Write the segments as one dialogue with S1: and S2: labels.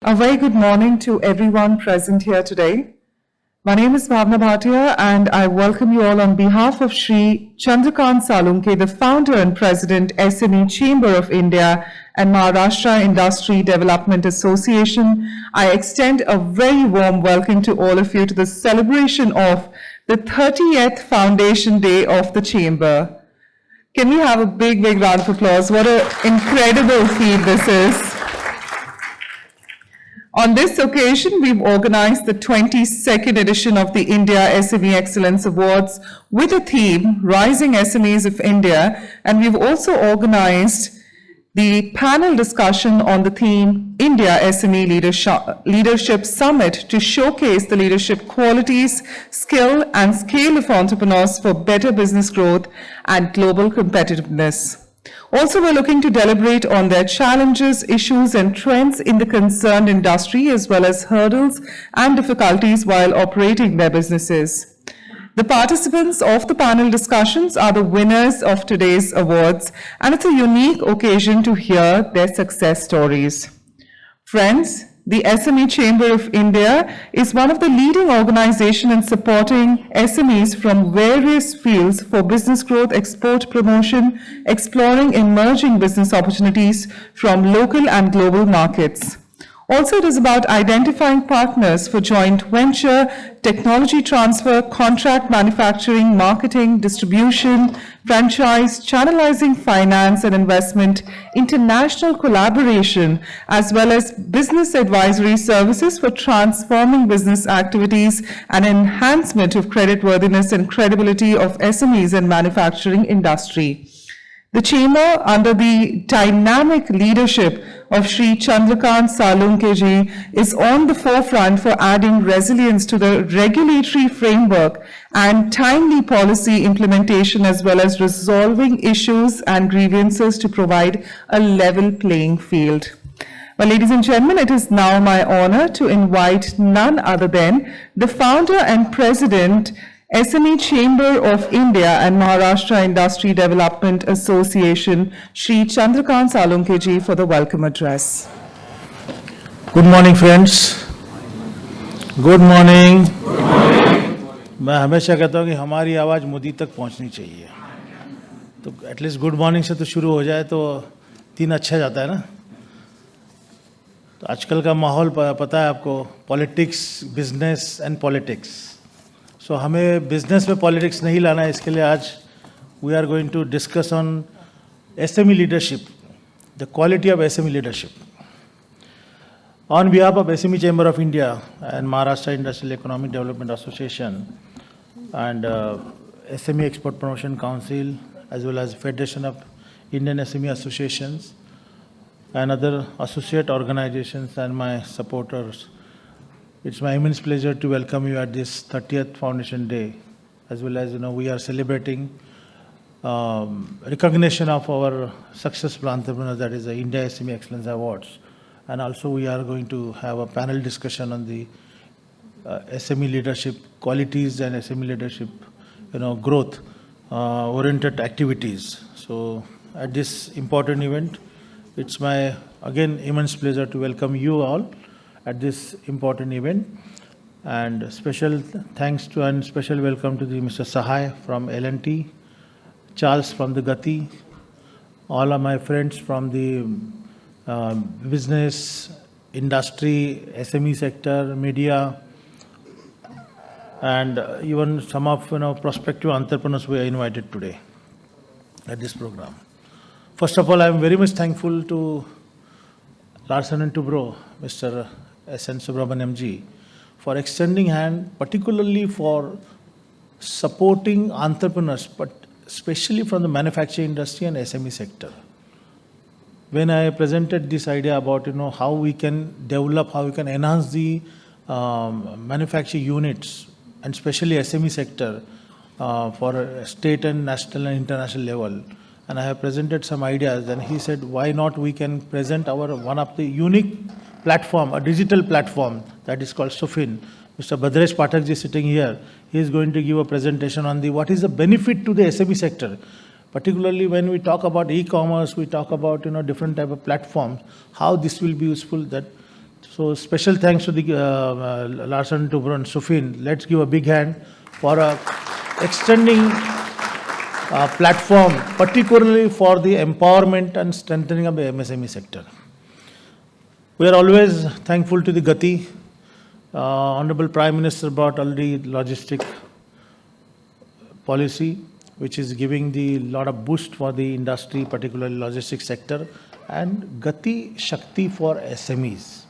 S1: A very good morning to everyone present here today. My name is Bhavna Bhatia and I welcome you all on behalf of Shri Chandrakant Salunke, the founder and president, SME Chamber of India and Maharashtra Industry Development Association. I extend a very warm welcome to all of you to the celebration of the 30th Foundation Day of the Chamber. Can we have a big round of applause? What an incredible feat this is. On this occasion, we've organized the 22nd edition of the India SME Excellence Awards with a theme, Rising SMEs of India, and we've also organized the panel discussion on the theme, India SME Leadership Summit, to showcase the leadership qualities, skill, and scale of entrepreneurs for better business growth and global competitiveness. Also, we're looking to deliberate on their challenges, issues, and trends in the concerned industry, as well as hurdles and difficulties while operating their businesses. The participants of the panel discussions are the winners of today's awards, and it's a unique occasion to hear their success stories. Friends, the SME Chamber of India is one of the leading organizations in supporting SMEs from various fields for business growth, export promotion, exploring emerging business opportunities from local and global markets. Also, it is about identifying partners for joint venture, technology transfer, contract manufacturing, marketing, distribution, franchise, channelizing finance and investment, international collaboration, as well as business advisory services for transforming business activities and enhancement of creditworthiness and credibility of SMEs and manufacturing industry. The Chamber, under the dynamic leadership of Shri Chandrakant Salunke ji, is on the forefront for adding resilience to the regulatory framework and timely policy implementation, as well as resolving issues and grievances to provide a level playing field. Well, ladies and gentlemen, it is now my honor to invite none other than the founder and president, SME Chamber of India and Maharashtra Industry Development Association, Shri Chandrakant Salunke ji, for the welcome address.
S2: Good morning, friends. Good morning. मैं हमेशा कहता हूँ कि हमारी आवाज़ मोदी तक पहुँचनी चाहिए, तो एटलीस्ट गुड मॉर्निंग से तो शुरू हो जाए तो दिन अच्छा जाता है ना. तो आजकल का माहौल पता है आपको, पॉलिटिक्स, बिजनेस एंड पॉलिटिक्स. सो हमें बिजनेस में पॉलिटिक्स नहीं लाना है. इसके लिए आज we are going to discuss on SME leadership, the quality of SME leadership. On behalf of SME chamber of India and Maharashtra industrial economic development association and SME Export Promotion Council, as well as Federation of Indian SME Associations and other associate organizations and my supporters. It's my immense pleasure to welcome you at this 30th Foundation Day, as well as we are celebrating recognition of our successful entrepreneurs, that is the India SME Excellence Awards. And also we are going to have a panel discussion on the SME leadership qualities and SME leadership, growth oriented activities. So at this important event, it's my again immense pleasure to welcome you all at this important event. And special thanks to and special welcome to the Mr. Sahai from L&T, Charles from the Gati, all of my friends from the business, industry, SME sector, media, and even some of prospective entrepreneurs we are invited today at this program. First of all, I am very much thankful to Larsen and Toubro, Mr. S.N. Subramaniam ji, for extending hand, particularly for supporting entrepreneurs, but especially from the manufacturing industry and SME sector. When I presented this idea about how we can develop, how we can enhance the manufacturing units, and especially SME sector for state and national and international level. And I have presented some ideas, and he said, why not we can present our one of the unique platform, a digital platform that is called Sufin. Mr. Bhadresh Pathak ji sitting here, he is going to give a presentation on what is the benefit to the SME sector. Particularly when we talk about e-commerce, we talk about different type of platforms, how this will be useful, that So special thanks to the Larsen Toubro and Sufin. Let's give a big hand for extending platform, particularly for the empowerment and strengthening of the MSME sector. We are always thankful to the Gati. Honorable Prime Minister brought already logistic policy, which is giving the lot of boost for the industry, particularly logistics sector, and Gati Shakti for SMEs.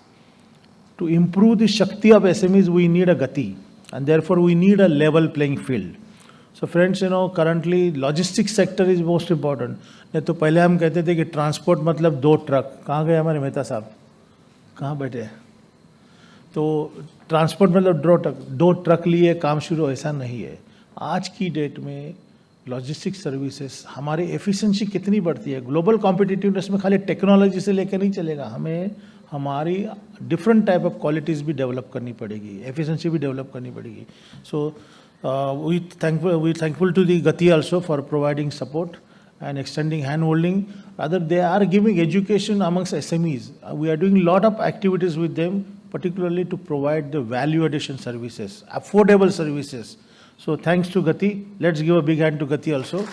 S2: To improve the Shakti of SMEs, we need a Gati, and therefore we need a level playing field. So friends, currently logistics sector is most important. नहीं तो पहले हम कहते थे कि transport मतलब 2 truck. कहाँ गए हमारे मेहता साहब? कहाँ बैठे? तो ट्रांसपोर्ट मतलब 2 ट्रक लिए काम शुरू, ऐसा नहीं है. आज की डेट में लॉजिस्टिक्स सर्विसेज हमारी एफिशिएंसी कितनी बढ़ती है. ग्लोबल कॉम्पिटिटिवनेस में खाली टेक्नोलॉजी से लेकर नहीं चलेगा, हमें हमारी डिफरेंट टाइप ऑफ क्वालिटीज़ भी डेवलप करनी पड़ेगी, एफिशिएंसी भी डेवलप करनी पड़ेगी. सो we thankful to the Gati also for providing support and extending hand holding. Rather, they are giving education amongst SMEs. We are doing a lot of activities with them, particularly to provide the value addition services, affordable services. So thanks to Gati. Let's give a big hand to Gati also.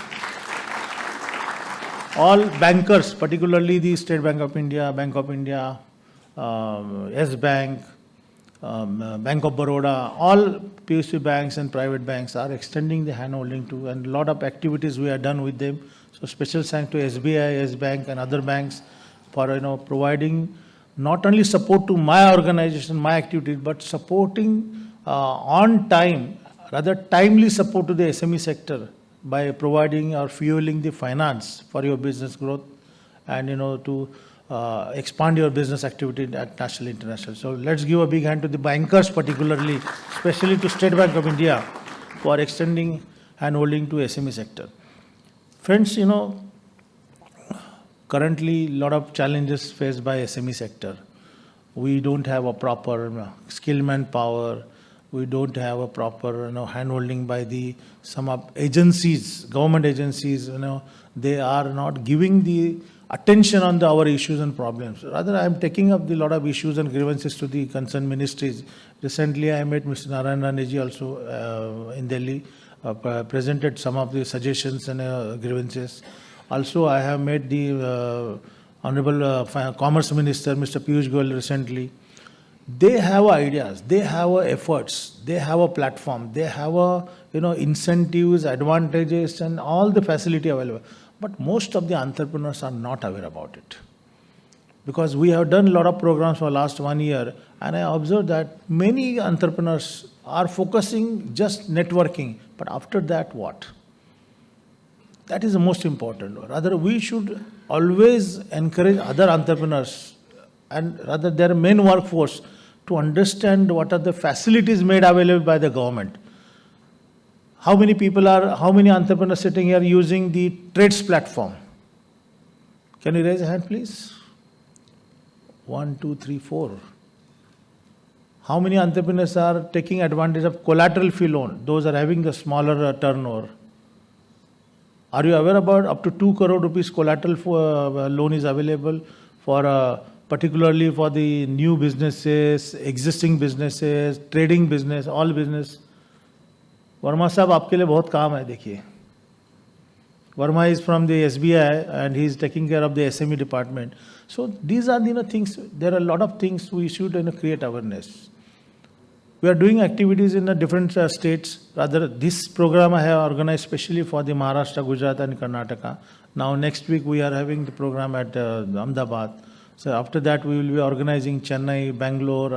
S2: All bankers, particularly the State Bank of India, Yes Bank, Bank of Baroda, all PSU banks and private banks are extending the hand-holding to, and a lot of activities we have done with them. So special thanks to SBI, Yes Bank and other banks for providing not only support to my organization, my activities, but supporting on time, rather timely support to the SME sector by providing or fueling the finance for your business growth and to expand your business activity at national, international. So let's give a big hand to the bankers, particularly, especially to State Bank of India for extending hand-holding to SME sector. Friends, currently a lot of challenges faced by SME sector. We don't have a proper skilled manpower. We don't have a proper hand-holding by some of agencies, government agencies. They are not giving the attention on our issues and problems. Rather, I am taking up the lot of issues and grievances to the concerned ministries. Recently, I met Mr. Narayan Raneji also in Delhi, presented some of the suggestions and grievances. Also, I have met the Honorable Commerce Minister, Mr. Piyush Goyal, recently. They have ideas, they have efforts, they have a platform, they have incentives, advantages, and all the facility available. But most of the entrepreneurs are not aware about it. Because we have done a lot of programs for the last 1 year, and I observed that many entrepreneurs are focusing just networking. But after that, what? That is the most important. Rather, we should always encourage other entrepreneurs and rather their main workforce to understand what are the facilities made available by the government. How many entrepreneurs sitting here using the trades platform? Can you raise a hand, please? 1, 2, 3, 4. How many entrepreneurs are taking advantage of collateral fee loan? Those are having the smaller turnover. Are you aware about up to 2 crore rupees collateral loan is available for particularly for the new businesses, existing businesses, trading business, all business? Verma साहब आपके लिए बहुत काम है देखिए. Verma is from the SBI and he is taking care of the SME department. So these are things. There are a lot of things we should create awareness. We are doing activities in the different states. Rather, this program I have organized specially for the Maharashtra, Gujarat, and Karnataka. Now next week we are having the program at Ahmedabad. So after that we will be organizing Chennai, Bangalore,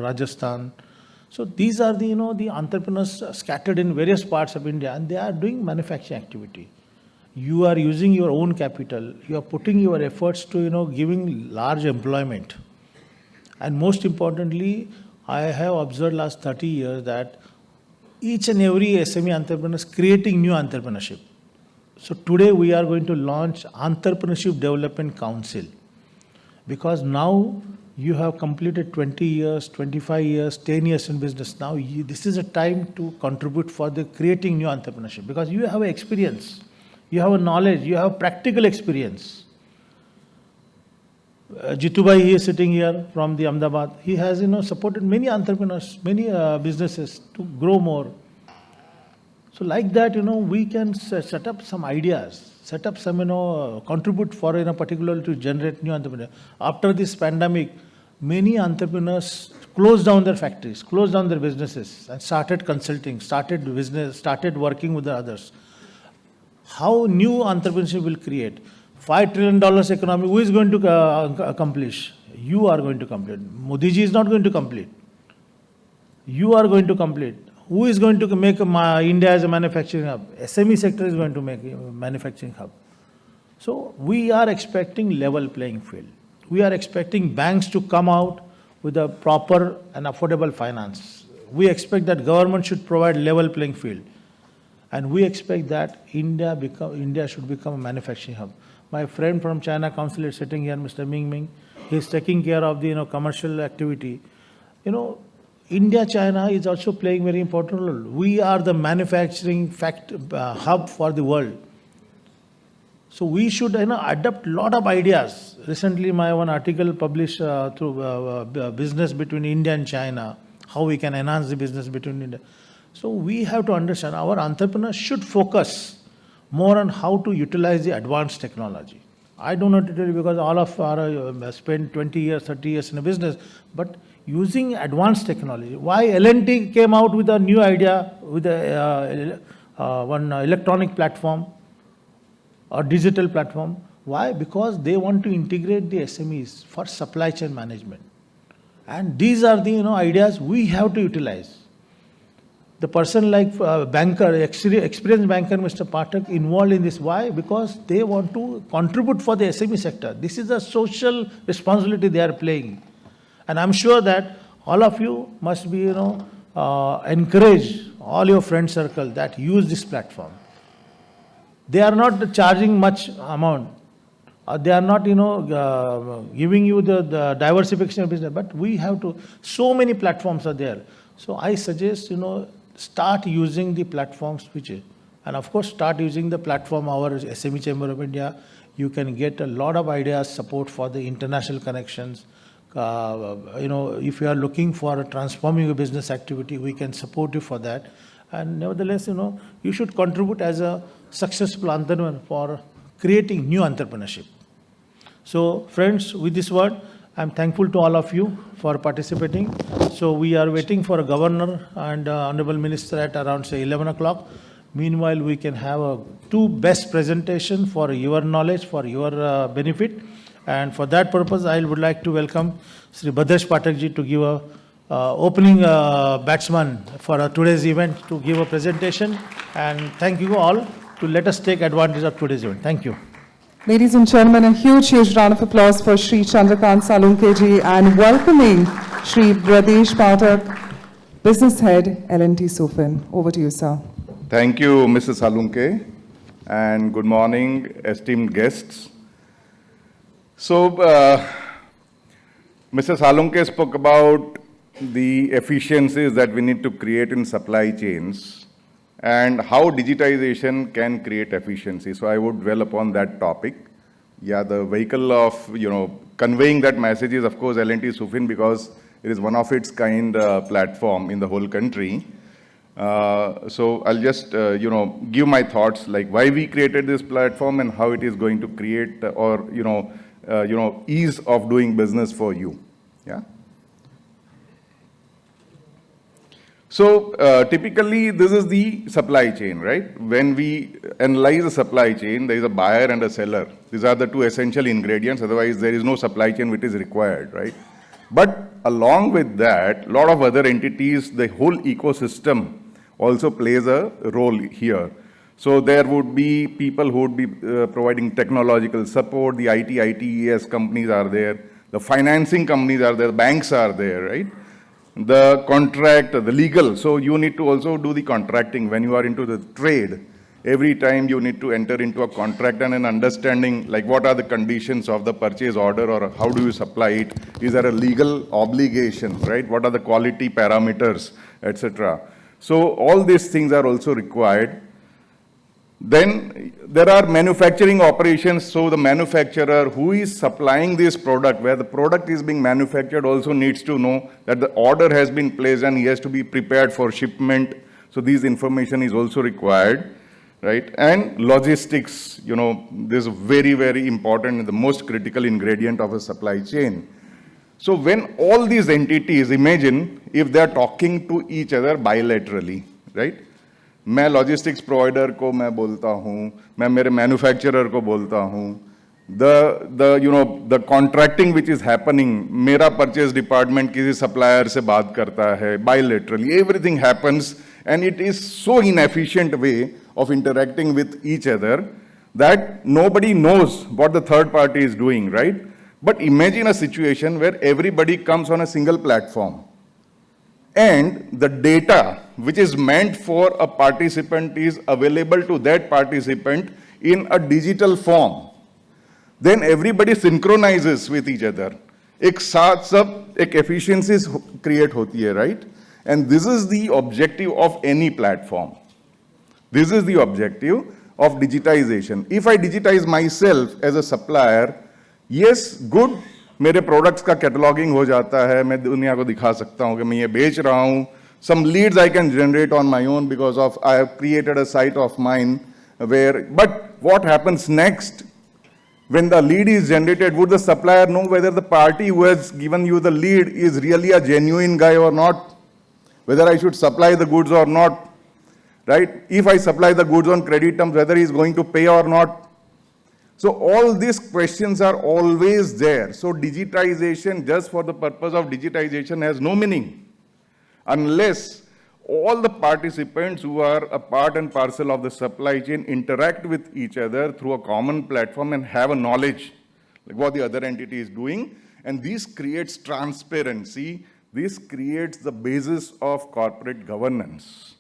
S2: Rajasthan. So these are the entrepreneurs scattered in various parts of India, and they are doing manufacturing activity. You are using your own capital. You are putting your efforts to giving large employment. And most importantly, I have observed last 30 years that each and every SME entrepreneur is creating new entrepreneurship. So today we are going to launch Entrepreneurship Development Council, because now you have completed 20 years, 25 years, 10 years in business. Now this is a time to contribute for the creating new entrepreneurship, because you have experience, you have a knowledge, you have practical experience. Jitubai, he is sitting here from the Ahmedabad. He has, supported many entrepreneurs, many businesses to grow more. So like that, we can set up some ideas, set up some, contribute for, particularly to generate new entrepreneurs. After this pandemic, many entrepreneurs closed down their factories, closed down their businesses and started consulting, started business, started working with the others. How new entrepreneurship will create? $5 trillion economy, who is going to accomplish? You are going to complete. Modi ji is not going to complete. You are going to complete. Who is going to make India as a manufacturing hub? SME sector is going to make a manufacturing hub. So we are expecting level playing field. We are expecting banks to come out with a proper and affordable finance. We expect that government should provide level playing field. And we expect that India should become a manufacturing hub. My friend from China consulate sitting here, Mr. Ming, he is taking care of the commercial activity. India, China is also playing very important role. We are the manufacturing hub for the world. So we should adopt a lot of ideas. Recently, my one article published through business between India and China, how we can enhance the business between India. So we have to understand our entrepreneurs should focus more on how to utilize the advanced technology. I do not tell you because all of our spent 20 years, 30 years in a business, but using advanced technology. Why L&T came out with a new idea with one electronic platform or digital platform? Why? Because they want to integrate the SMEs for supply chain management. And these are the ideas we have to utilize. The person like banker, experienced banker, Mr. Pathak, involved in this. Why? Because they want to contribute for the SME sector. This is a social responsibility they are playing. And I'm sure that all of you must be, encourage all your friend circle that use this platform. They are not charging much amount. They are not, giving you the diversification of business. But we have to, so many platforms are there. So I suggest, start using the platforms and of course start using the platform, our SME Chamber of India. You can get a lot of ideas, support for the international connections. If you are looking for transforming your business activity, we can support you for that. And nevertheless, you should contribute as a successful entrepreneur for creating new entrepreneurship. So friends, with this word, I'm thankful to all of you for participating. So we are waiting for a governor and honorable minister at around say 11 o'clock. Meanwhile, we can have two best presentation for your knowledge, for your benefit. And for that purpose, I would like to welcome Sri Bhadresh Pathak ji to give a opening batsman for today's event to give a presentation. And thank you all to let us take advantage of today's event. Thank you.
S1: Ladies and gentlemen, a huge round of applause for Shri Chandrakant Salunke ji and welcoming Shri Bhadresh Pathak, Business Head, L&T Sufin. Over to you, sir.
S3: Thank you, Mrs. Salunke, and good morning, esteemed guests. So, Mrs. Salunke spoke about the efficiencies that we need to create in supply chains and how digitization can create efficiency. So I would dwell upon that topic. Yeah, the vehicle of, conveying that message is, of course, L&T Sufin, because it is one of its kind platform in the whole country. So I'll just, give my thoughts, like why we created this platform and how it is going to create or, ease of doing business for you. Yeah. So typically, this is the supply chain, right? When we analyze the supply chain, there is a buyer and a seller. These are the two essential ingredients. Otherwise, there is no supply chain which is required, right? But along with that, a lot of other entities, the whole ecosystem also plays a role here. So there would be people who would be providing technological support. The ITES companies are there. The financing companies are there. Banks are there, right? The contract, the legal. So you need to also do the contracting when you are into the trade. Every time you need to enter into a contract and an understanding like what are the conditions of the purchase order or how do you supply it? Is there a legal obligation, right? What are the quality parameters, etc. So all these things are also required. Then there are manufacturing operations. So the manufacturer who is supplying this product, where the product is being manufactured, also needs to know that the order has been placed and he has to be prepared for shipment. So this information is also required, right? And logistics, this is very, very important and the most critical ingredient of a supply chain. So when all these entities, imagine if they are talking to each other bilaterally, right? मैं logistics provider को मैं बोलता हूँ, मैं मेरे manufacturer को बोलता हूँ, the contracting which is happening, मेरा परचेज डिपार्टमेंट किसी सप्लायर से बात करता है bilaterally, everything happens and it is so inefficient way of interacting with each other that nobody knows what the third party is doing, right? But imagine a situation where everybody comes on a single platform and the data which is meant for a participant is available to that participant in a digital form. Then everybody synchronizes with each other. एक साथ सब एक efficiencies create होती है, right? And this is the objective of any platform. This is the objective of digitization. If I digitize myself as a supplier, yes, good, मेरे products का cataloging हो जाता है, मैं दुनिया को दिखा सकता हूँ कि मैं ये बेच रहा हूँ. Some leads I can generate on my own because of I have created a site of mine where, but what happens next? When the lead is generated, would the supplier know whether the party who has given you the lead is really a genuine guy or not? Whether I should supply the goods or not, right? If I supply the goods on credit terms, whether he is going to pay or not. So all these questions are always there. So digitization, just for the purpose of digitization, has no meaning unless all the participants who are a part and parcel of the supply chain interact with each other through a common platform and have a knowledge like what the other entity is doing. And this creates transparency. This creates the basis of corporate governance.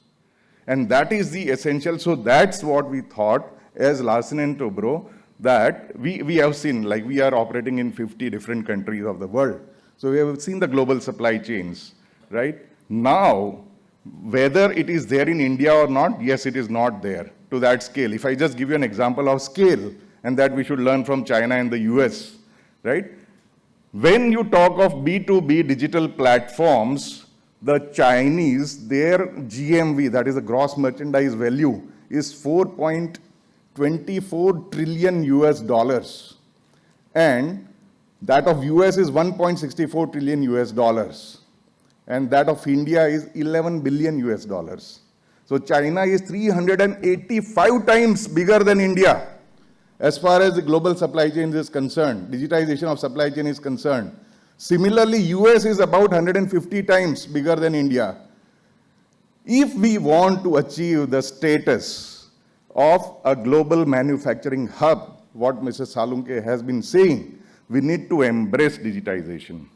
S3: And that is the essential. So that's what we thought as Larsen and Toubro, that we have seen, like we are operating in 50 different countries of the world. So we have seen the global supply chains, right? Now, whether it is there in India or not, yes, it is not there to that scale. If I just give you an example of scale, and that we should learn from China and the US, right? When you talk of B2B digital platforms, the Chinese, their GMV, that is the gross merchandise value, is 4.24 trillion US dollars. And that of US is 1.64 trillion US dollars. And that of India is 11 billion US dollars. So China is 385 times bigger than India as far as the global supply chain is concerned, digitization of supply chain is concerned. Similarly, US is about 150 times bigger than India. If we want to achieve the status of a global manufacturing hub, what Mr. Salunke has been saying, we need to embrace digitization.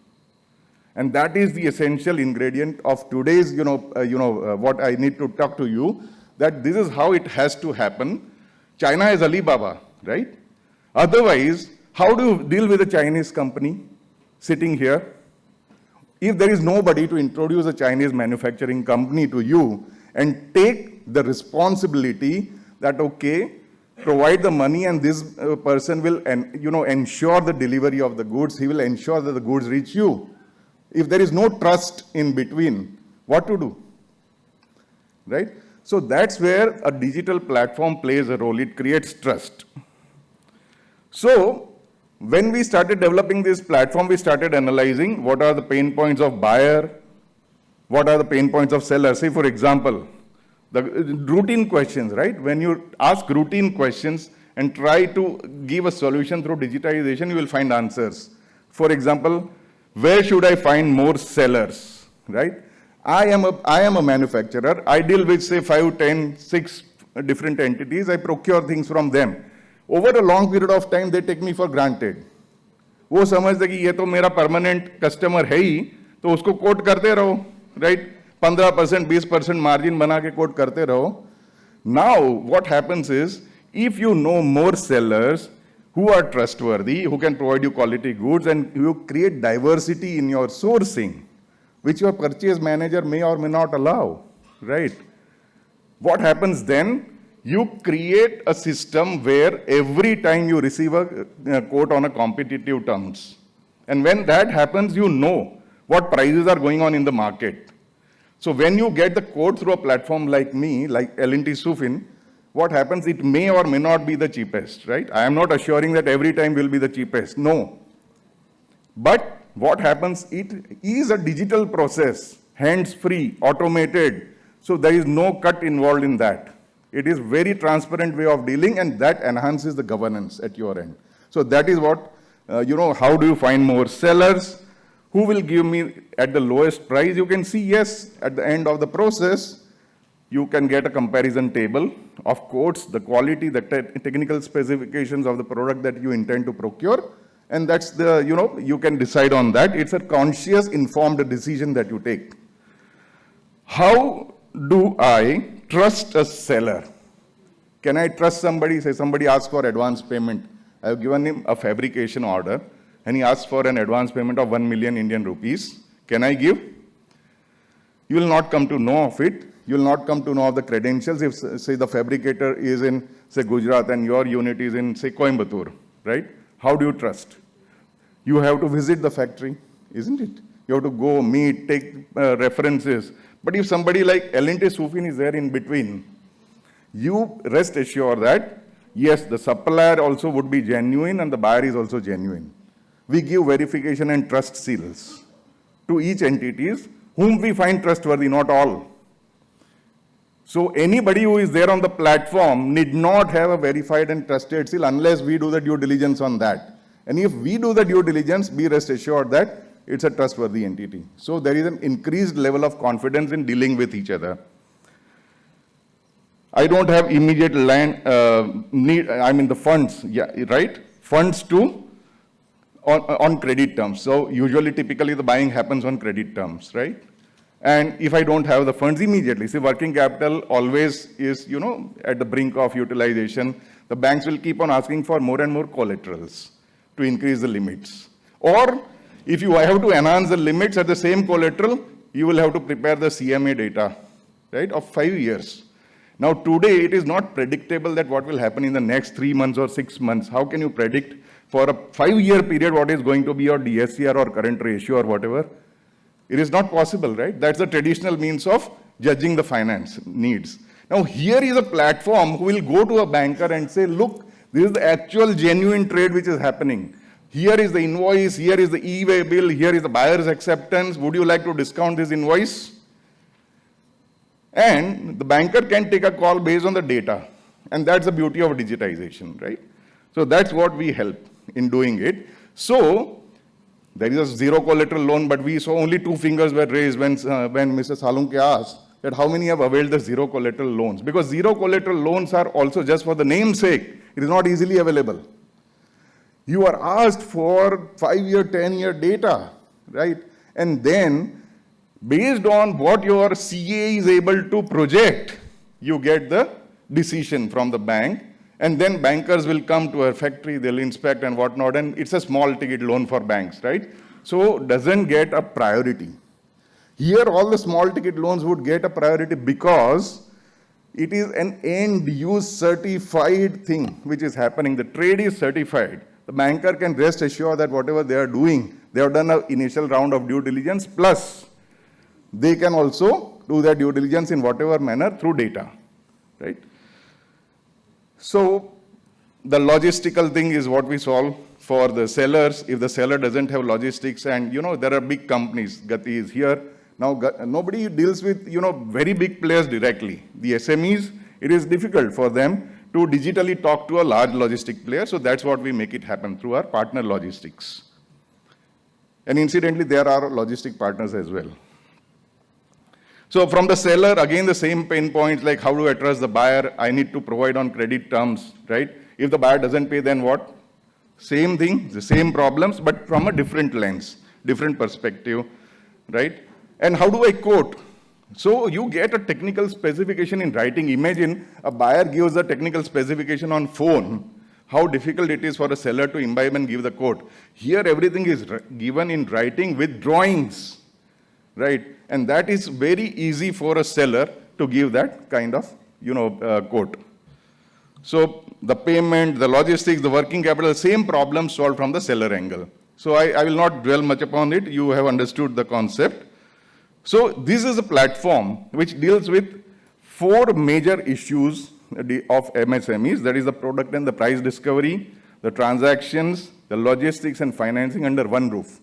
S3: And that is the essential ingredient of today's, what I need to talk to you, that this is how it has to happen. China is Alibaba, right? Otherwise, how do you deal with a Chinese company sitting here? If there is nobody to introduce a Chinese manufacturing company to you and take the responsibility that, okay, provide the money and this person will, ensure the delivery of the goods, he will ensure that the goods reach you. If there is no trust in between, what to do, right? So that's where a digital platform plays a role. It creates trust. So when we started developing this platform, we started analyzing what are the pain points of buyer, what are the pain points of seller. Say, for example, the routine questions, right? When you ask routine questions and try to give a solution through digitization, you will find answers. For example, where should I find more sellers, right? I am a manufacturer. I deal with, say, 5, 10, 6 different entities. I procure things from them. Over a long period of time, they take me for granted. वो समझते कि ये तो मेरा permanent customer है ही, तो उसको coat करते रहो, right? 15%, 20% मार्जिन बना के कोट करते रहो. Now, what happens is, if you know more sellers who are trustworthy, who can provide you quality goods, and you create diversity in your sourcing, which your purchase manager may or may not allow, right? What happens then? you create a system where every time you receive a quote on a competitive terms, and when that happens, you know what prices are going on in the market. So when you get the quote through a platform like me, like L&T Sufin, what happens, it may or may not be the cheapest, right? I am not assuring that every time will be the cheapest, no. But what happens, it is a digital process, hands-free, automated, so there is no cut involved in that. It is very transparent way of dealing, and that enhances the governance at your end. So that is what, how do you find more sellers? Who will give me at the lowest price? You can see, yes, at the end of the process, you can get a comparison table of quotes, the quality, the technical specifications of the product that you intend to procure. And that's the, you can decide on that. It's a conscious, informed decision that you take. How do I trust a seller? Can I trust somebody? Say somebody asks for advance payment. I have given him a fabrication order and he asks for an advance payment of 1 million Indian rupees. Can I give? You will not come to know of it. You will not come to know of the credentials if, say, the fabricator is in, say, Gujarat and your unit is in, say, Coimbatore, right? How do you trust? You have to visit the factory, isn't it? You have to go, meet, take references. But if somebody like L&T Sufin is there in between, you rest assured that, yes, the supplier also would be genuine and the buyer is also genuine. We give verification and trust seals to each entities whom we find trustworthy, not all. So anybody who is there on the platform need not have a verified and trusted seal unless we do the due diligence on that. And if we do the due diligence, be rest assured that it's a trustworthy entity. So there is an increased level of confidence in dealing with each other. I don't have immediate the funds, yeah, right? Funds on credit terms. So usually, typically the buying happens on credit terms, right? And if I don't have the funds immediately, see, working capital always is, at the brink of utilization. The banks will keep on asking for more and more collaterals to increase the limits. Or if you have to enhance the limits at the same collateral, you will have to prepare the CMA data, right, of 5 years. Now, today, it is not predictable that what will happen in the next 3 months or 6 months. How can you predict for a 5-year period what is going to be your DSCR or current ratio or whatever? It is not possible, right? That's the traditional means of judging the finance needs. Now, here is a platform who will go to a banker and say, look, this is the actual genuine trade which is happening. Here is the invoice, here is the e-way bill, here is the buyer's acceptance. Would you like to discount this invoice? And the banker can take a call based on the data. And that's the beauty of digitization, right? So that's what we help in doing it. So there is a zero collateral loan, but we saw only 2 fingers were raised when Mr. Salunke asked that how many have availed the zero collateral loans. Because zero collateral loans are also just for the namesake. It is not easily available. You are asked for 5-year, 10-year data, right? And then, based on what your CA is able to project, you get the decision from the bank. And then bankers will come to a factory, they'll inspect and whatnot, and it's a small ticket loan for banks, right? So doesn't get a priority. Here, all the small ticket loans would get a priority because it is an end-use certified thing which is happening. The trade is certified. The banker can rest assured that whatever they are doing, they have done an initial round of due diligence, plus they can also do their due diligence in whatever manner through data, right? So the logistical thing is what we solve for the sellers. If the seller doesn't have logistics, and there are big companies, Gati is here. Now nobody deals with very big players directly. The SMEs, it is difficult for them to digitally talk to a large logistic player. So that's what we make it happen through our partner logistics. And incidentally, there are logistic partners as well. So from the seller, again, the same pain points, like how do I trust the buyer? I need to provide on credit terms, right? If the buyer doesn't pay, then what? Same thing, the same problems, but from a different lens, different perspective, right? And how do I quote? So you get a technical specification in writing. Imagine a buyer gives a technical specification on phone, how difficult it is for a seller to imbibe and give the quote. Here, everything is given in writing with drawings, right? And that is very easy for a seller to give that kind of, quote. So the payment, the logistics, the working capital, same problem solved from the seller angle. So I will not dwell much upon it. You have understood the concept. So this is a platform which deals with 4 major issues of MSMEs. That is the product and the price discovery, the transactions, the logistics and financing under one roof.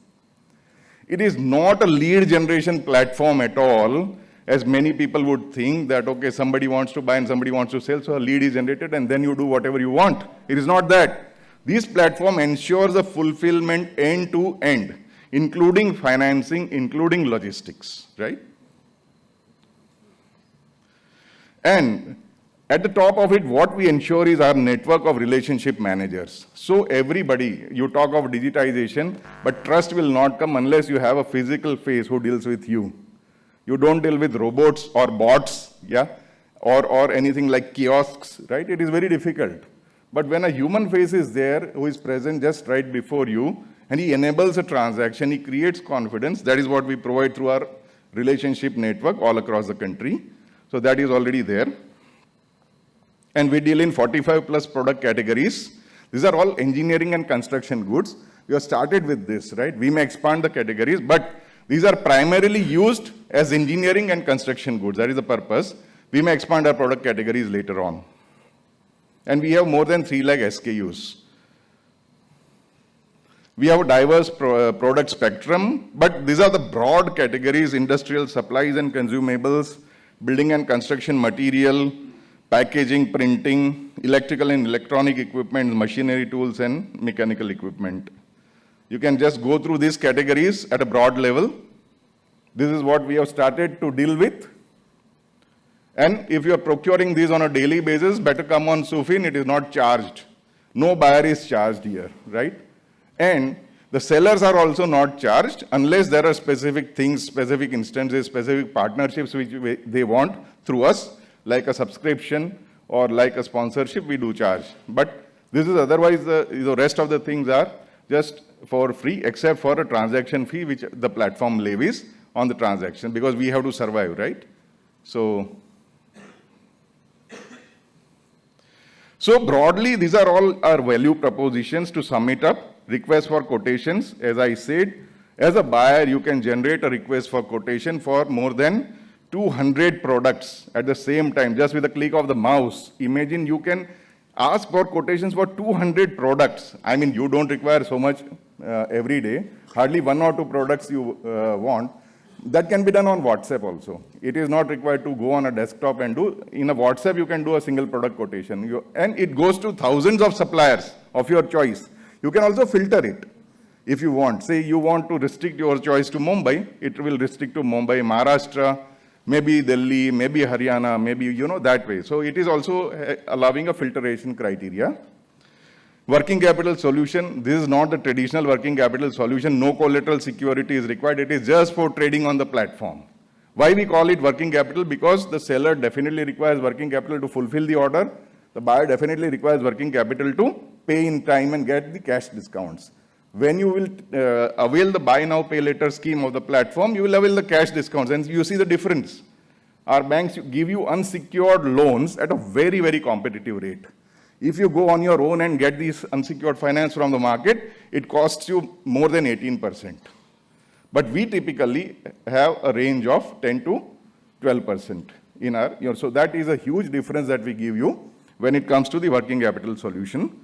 S3: It is not a lead generation platform at all, as many people would think that, okay, somebody wants to buy and somebody wants to sell, so a lead is generated and then you do whatever you want. It is not that. This platform ensures a fulfillment end to end, including financing, including logistics, right? And at the top of it, what we ensure is our network of relationship managers. So everybody, you talk of digitization, but trust will not come unless you have a physical face who deals with you. You don't deal with robots or bots, yeah, or anything like kiosks, right? It is very difficult. But when a human face is there who is present just right before you, and he enables a transaction, he creates confidence. That is what we provide through our relationship network all across the country. So that is already there. And we deal in 45 plus product categories. These are all engineering and construction goods. We have started with this, right? We may expand the categories, but these are primarily used as engineering and construction goods. That is the purpose. We may expand our product categories later on. And we have more than 3 lakh SKUs. We have a diverse product spectrum, but these are the broad categories: industrial supplies and consumables, building and construction material, packaging, printing, electrical and electronic equipment, machinery tools, and mechanical equipment. You can just go through these categories at a broad level. This is what we have started to deal with. And if you are procuring these on a daily basis, better come on Sufin, it is not charged. No buyer is charged here, right? And the sellers are also not charged unless there are specific things, specific instances, specific partnerships which they want through us, like a subscription or like a sponsorship, we do charge. But this is otherwise, the rest of the things are just for free, except for a transaction fee which the platform levies on the transaction, because we have to survive, right? So broadly, these are all our value propositions. To sum it up: request for quotations. As I said, as a buyer, you can generate a request for quotation for more than 200 products at the same time, just with a click of the mouse. Imagine you can ask for quotations for 200 products. I mean, you don't require so much every day. Hardly 1 or 2 products you want. That can be done on WhatsApp also. It is not required to go on a desktop and do. In a WhatsApp, you can do a single product quotation. And it goes to thousands of suppliers of your choice. You can also filter it if you want. Say you want to restrict your choice to Mumbai, it will restrict to Mumbai, Maharashtra, maybe Delhi, maybe Haryana, maybe, that way. So it is also allowing a filtration criteria. Working capital solution: this is not the traditional working capital solution. No collateral security is required. It is just for trading on the platform. Why we call it working capital? Because the seller definitely requires working capital to fulfill the order. The buyer definitely requires working capital to pay in time and get the cash discounts. When you will avail the buy now, pay later scheme of the platform, you will avail the cash discounts. And you see the difference. Our banks give you unsecured loans at a very, very competitive rate. If you go on your own and get these unsecured finance from the market, it costs you more than 18%. But we typically have a range of 10 to 12% in our, so that is a huge difference that we give you when it comes to the working capital solution.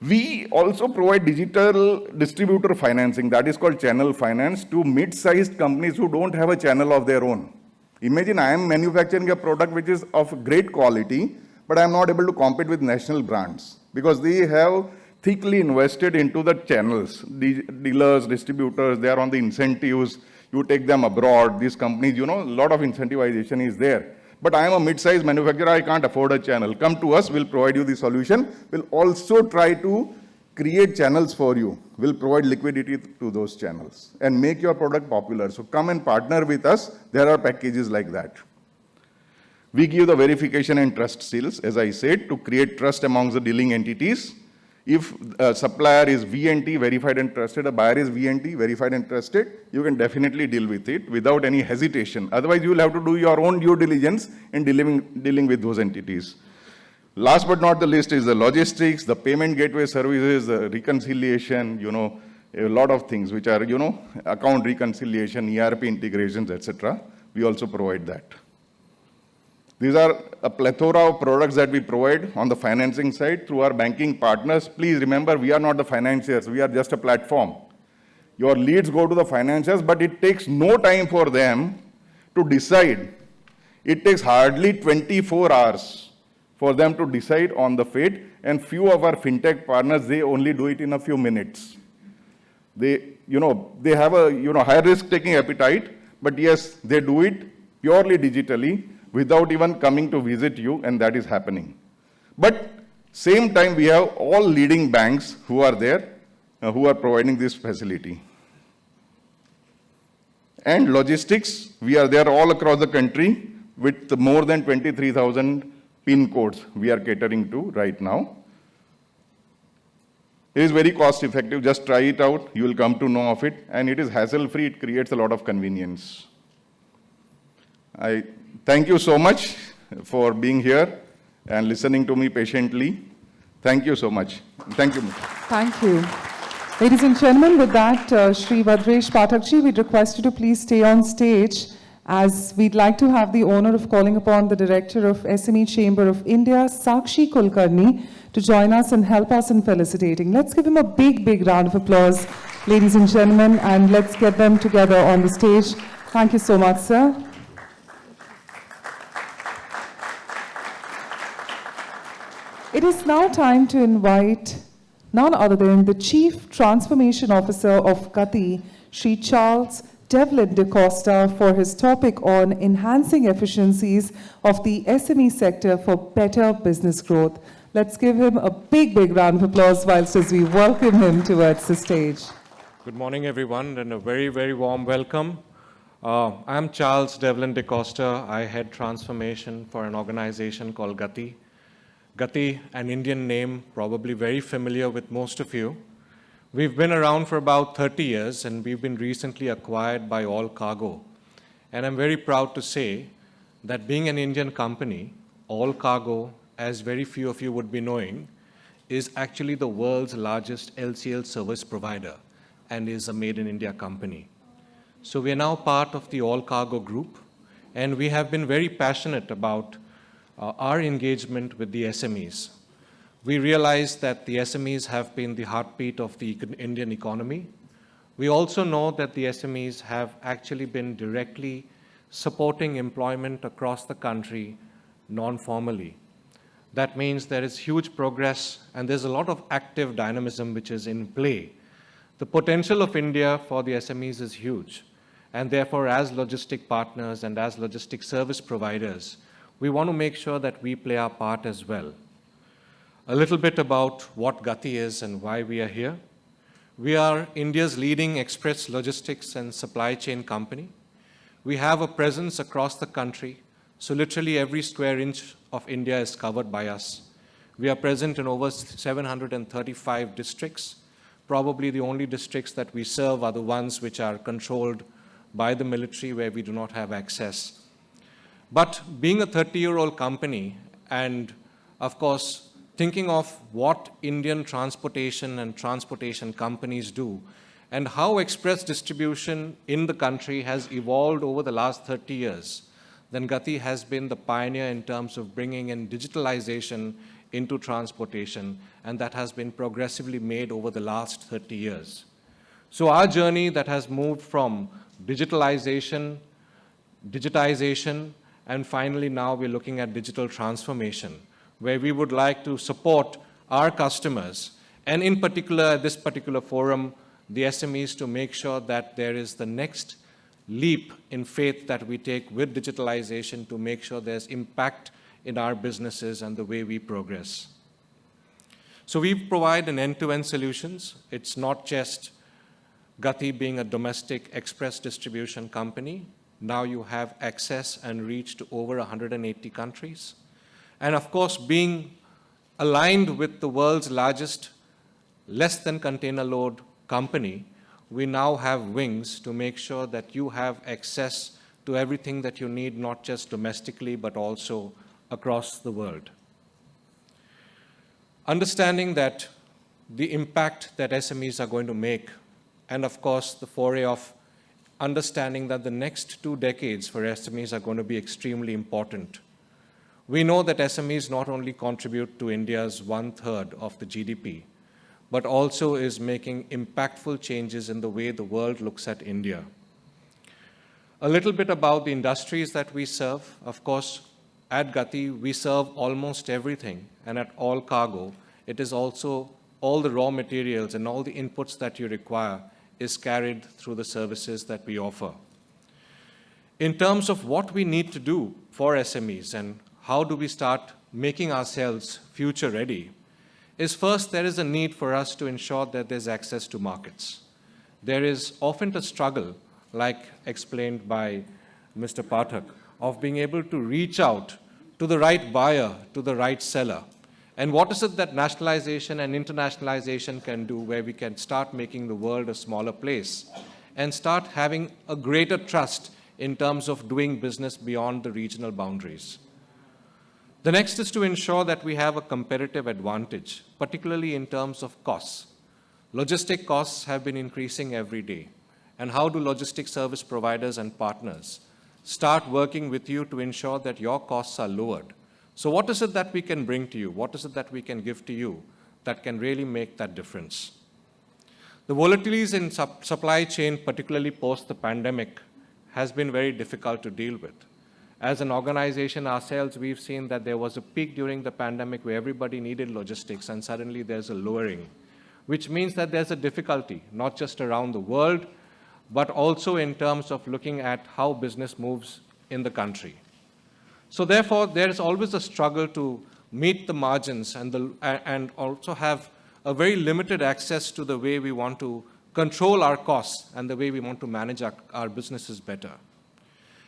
S3: We also provide digital distributor financing, that is called channel finance, to mid-sized companies who don't have a channel of their own. Imagine I am manufacturing a product which is of great quality, but I am not able to compete with national brands because they have thickly invested into the channels. Dealers, distributors, they are on the incentives. You take them abroad. These companies, a lot of incentivization is there. But I am a mid-sized manufacturer. I can't afford a channel. Come to us. We'll provide you the solution. We'll also try to create channels for you. We'll provide liquidity to those channels and make your product popular. So come and partner with us. There are packages like that. We give the verification and trust seals, as I said, to create trust amongst the dealing entities. If a supplier is VNT, verified and trusted, a buyer is VNT, verified and trusted, you can definitely deal with it without any hesitation. Otherwise, you will have to do your own due diligence in dealing with those entities. Last but not the least is the logistics, the payment gateway services, the reconciliation, a lot of things which are, account reconciliation, ERP integrations, etc. We also provide that. These are a plethora of products that we provide on the financing side through our banking partners. Please remember, we are not the financiers, we are just a platform. Your leads go to the financiers, but it takes no time for them to decide. It takes hardly 24 hours for them to decide on the fate, and few of our fintech partners, they only do it in a few minutes. They have a high risk taking appetite, but yes, they do it purely digitally without even coming to visit you, and that is happening. But same time, we have all leading banks who are there, who are providing this facility. And logistics, we are there all across the country with more than 23,000 PIN codes we are catering to right now. It is very cost effective, just try it out, you will come to know of it, and it is hassle free, it creates a lot of convenience. I thank you so much for being here and listening to me patiently. Thank you so much. Thank you.
S1: Thank you. Ladies and gentlemen, with that, Shri Vadresh Pathakji, we'd request you to please stay on stage, as we'd like to have the honor of calling upon the Director of SME Chamber of India, Sakshi Kulkarni, to join us and help us in felicitating. Let's give him a big, big round of applause, ladies and gentlemen, and let's get them together on the stage. Thank you so much, sir. It is now time to invite none other than the Chief Transformation Officer of Gati, Shri Charles Devlin de Costa, for his topic on enhancing efficiencies of the SME sector for better business growth. Let's give him a big, big round of applause whilst as we welcome him towards the stage.
S4: Good morning, everyone, and a very, very warm welcome. I'm Charles Devlin de Costa. I head transformation for an organization called Gati. Gati, an Indian name, probably very familiar with most of you. We've been around for about 30 years, and we've been recently acquired by All Cargo. And I'm very proud to say that being an Indian company, All Cargo, as very few of you would be knowing, is actually the world's largest LCL service provider and is a made-in-India company. So we are now part of the All Cargo group, and we have been very passionate about our engagement with the SMEs. We realize that the SMEs have been the heartbeat of the Indian economy. We also know that the SMEs have actually been directly supporting employment across the country non-formally. That means there is huge progress and there's a lot of active dynamism which is in play. The potential of India for the SMEs is huge, and therefore as logistic partners and as logistic service providers, we want to make sure that we play our part as well. A little bit about what Gati is and why we are here. We are India's leading express logistics and supply chain company. We have a presence across the country, so literally every square inch of India is covered by us. We are present in over 735 districts. Probably the only districts that we serve are the ones which are controlled by the military, where we do not have access. But being a 30-year-old company, and of course, thinking of what Indian transportation and transportation companies do, and how express distribution in the country has evolved over the last 30 years, then Gati has been the pioneer in terms of bringing in digitalization into transportation, and that has been progressively made over the last 30 years. So our journey that has moved from digitalization, and finally now we're looking at digital transformation, where we would like to support our customers, and in particular, at this particular forum, the SMEs, to make sure that there is the next leap in faith that we take with digitalization to make sure there's impact in our businesses and the way we progress. So we provide an end-to-end solutions. It's not just Gati being a domestic express distribution company. Now you have access and reach to over 180 countries. And of course, being aligned with the world's largest less than container load company, we now have wings to make sure that you have access to everything that you need, not just domestically, but also across the world. Understanding that the impact that SMEs are going to make, and of course the foray of understanding that the next 2 decades for SMEs are going to be extremely important. We know that SMEs not only contribute to India's 1/3 of the GDP, but also is making impactful changes in the way the world looks at India. A little bit about the industries that we serve. Of course, at Gati, we serve almost everything, and at All Cargo, it is also all the raw materials and all the inputs that you require is carried through the services that we offer. In terms of what we need to do for SMEs and how do we start making ourselves future ready, is first there is a need for us to ensure that there's access to markets. There is often a struggle, like explained by Mr. Pathak, of being able to reach out to the right buyer, to the right seller. And what is it that nationalization and internationalization can do, where we can start making the world a smaller place and start having a greater trust in terms of doing business beyond the regional boundaries. The next is to ensure that we have a competitive advantage, particularly in terms of costs. Logistic costs have been increasing every day. And how do logistic service providers and partners start working with you to ensure that your costs are lowered? So what is it that we can bring to you? What is it that we can give to you that can really make that difference? The volatilities in supply chain, particularly post the pandemic, has been very difficult to deal with. As an organization ourselves, we've seen that there was a peak during the pandemic where everybody needed logistics, and suddenly there's a lowering, which means that there's a difficulty, not just around the world, but also in terms of looking at how business moves in the country. So therefore, there is always a struggle to meet the margins and also have a very limited access to the way we want to control our costs and the way we want to manage our businesses better.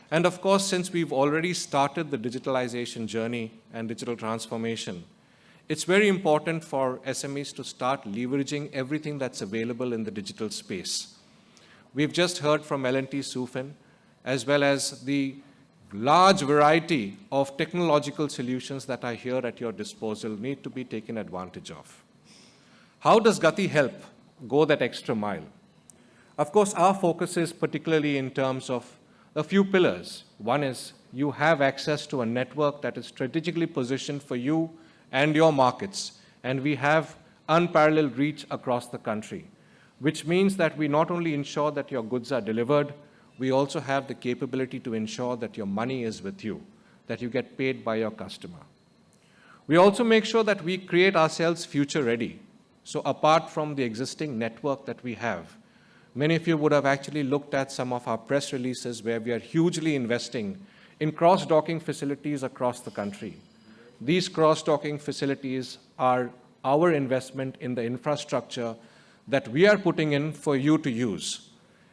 S4: And of course, since we've already started the digitalization journey and digital transformation, it's very important for SMEs to start leveraging everything that's available in the digital space. We've just heard from L&T Sufin, as well as the large variety of technological solutions that are here at your disposal need to be taken advantage of. How does Gati help go that extra mile? Of course, our focus is particularly in terms of a few pillars. One is you have access to a network that is strategically positioned for you and your markets, and we have unparalleled reach across the country, which means that we not only ensure that your goods are delivered, we also have the capability to ensure that your money is with you, that you get paid by your customer. We also make sure that we create ourselves future ready. So apart from the existing network that we have, many of you would have actually looked at some of our press releases where we are hugely investing in cross-docking facilities across the country. These cross-docking facilities are our investment in the infrastructure that we are putting in for you to use.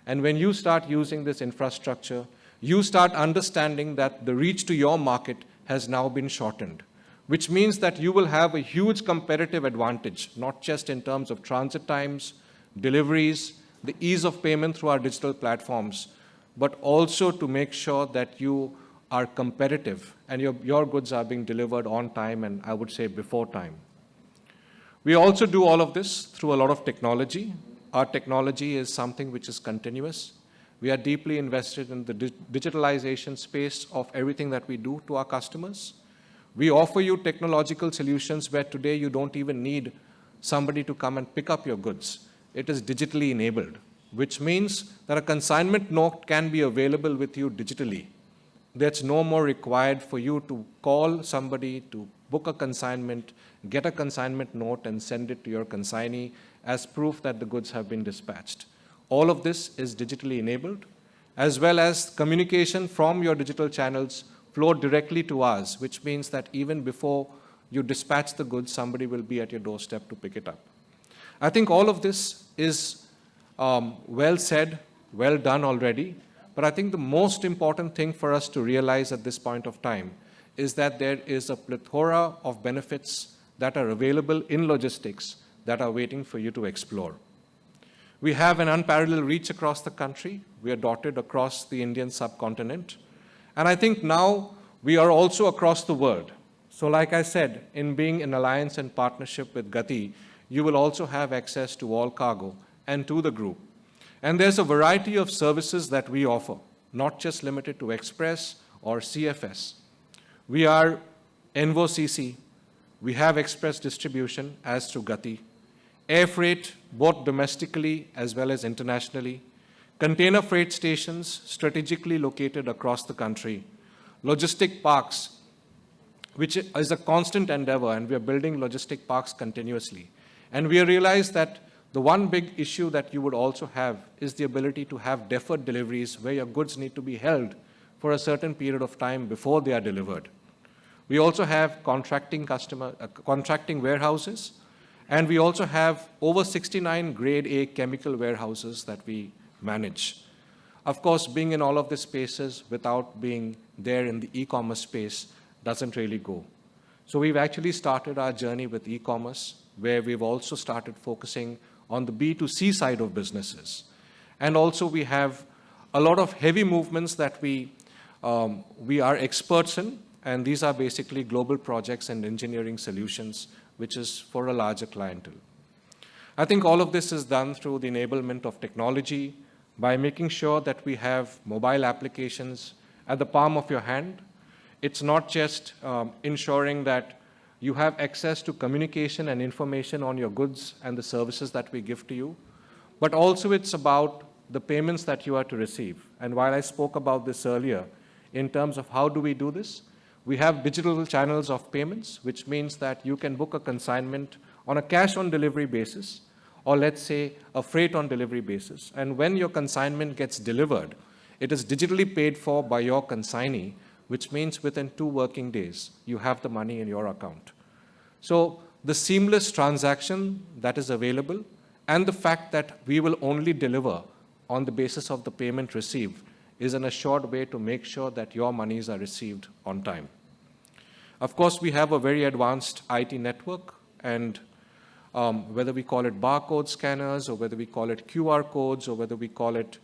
S4: And when you start using this infrastructure, you start understanding that the reach to your market has now been shortened, which means that you will have a huge competitive advantage, not just in terms of transit times, deliveries, the ease of payment through our digital platforms, but also to make sure that you are competitive and your goods are being delivered on time, and I would say before time. We also do all of this through a lot of technology. Our technology is something which is continuous. We are deeply invested in the digitalization space of everything that we do to our customers. We offer you technological solutions where today you don't even need somebody to come and pick up your goods. It is digitally enabled, which means that a consignment note can be available with you digitally. There's no more required for you to call somebody to book a consignment, get a consignment note, and send it to your consignee as proof that the goods have been dispatched. All of this is digitally enabled, as well as communication from your digital channels flow directly to us, which means that even before you dispatch the goods, somebody will be at your doorstep to pick it up. I think all of this is well said, well done already, but I think the most important thing for us to realize at this point of time is that there is a plethora of benefits that are available in logistics that are waiting for you to explore. We have an unparalleled reach across the country. We are dotted across the Indian subcontinent. And I think now we are also across the world. So like I said, in being in alliance and partnership with Gati, you will also have access to all cargo and to the group. And there's a variety of services that we offer, not just limited to Express or CFS. We are Envo CC, we have Express distribution as through Gati, air freight both domestically as well as internationally, container freight stations strategically located across the country, logistic parks, which is a constant endeavor, and we are building logistic parks continuously. And we realize that the one big issue that you would also have is the ability to have deferred deliveries where your goods need to be held for a certain period of time before they are delivered. We also have contracting warehouses, and we also have over 69 grade A chemical warehouses that we manage. Of course, being in all of these spaces without being there in the e-commerce space doesn't really go. So we've actually started our journey with e-commerce, where we've also started focusing on the B2C side of businesses. And also we have a lot of heavy movements that we are experts in, and these are basically global projects and engineering solutions, which is for a larger clientele. I think all of this is done through the enablement of technology by making sure that we have mobile applications at the palm of your hand. It's not just ensuring that you have access to communication and information on your goods and the services that we give to you, but also it's about the payments that you are to receive. And while I spoke about this earlier, in terms of how do we do this, we have digital channels of payments, which means that you can book a consignment on a cash-on-delivery basis, or let's say a freight-on-delivery basis. And when your consignment gets delivered, it is digitally paid for by your consignee, which means within 2 working days, you have the money in your account. So the seamless transaction that is available and the fact that we will only deliver on the basis of the payment received is an assured way to make sure that your monies are received on time. Of course, we have a very advanced IT network, and whether we call it barcode scanners or whether we call it QR codes or whether we call it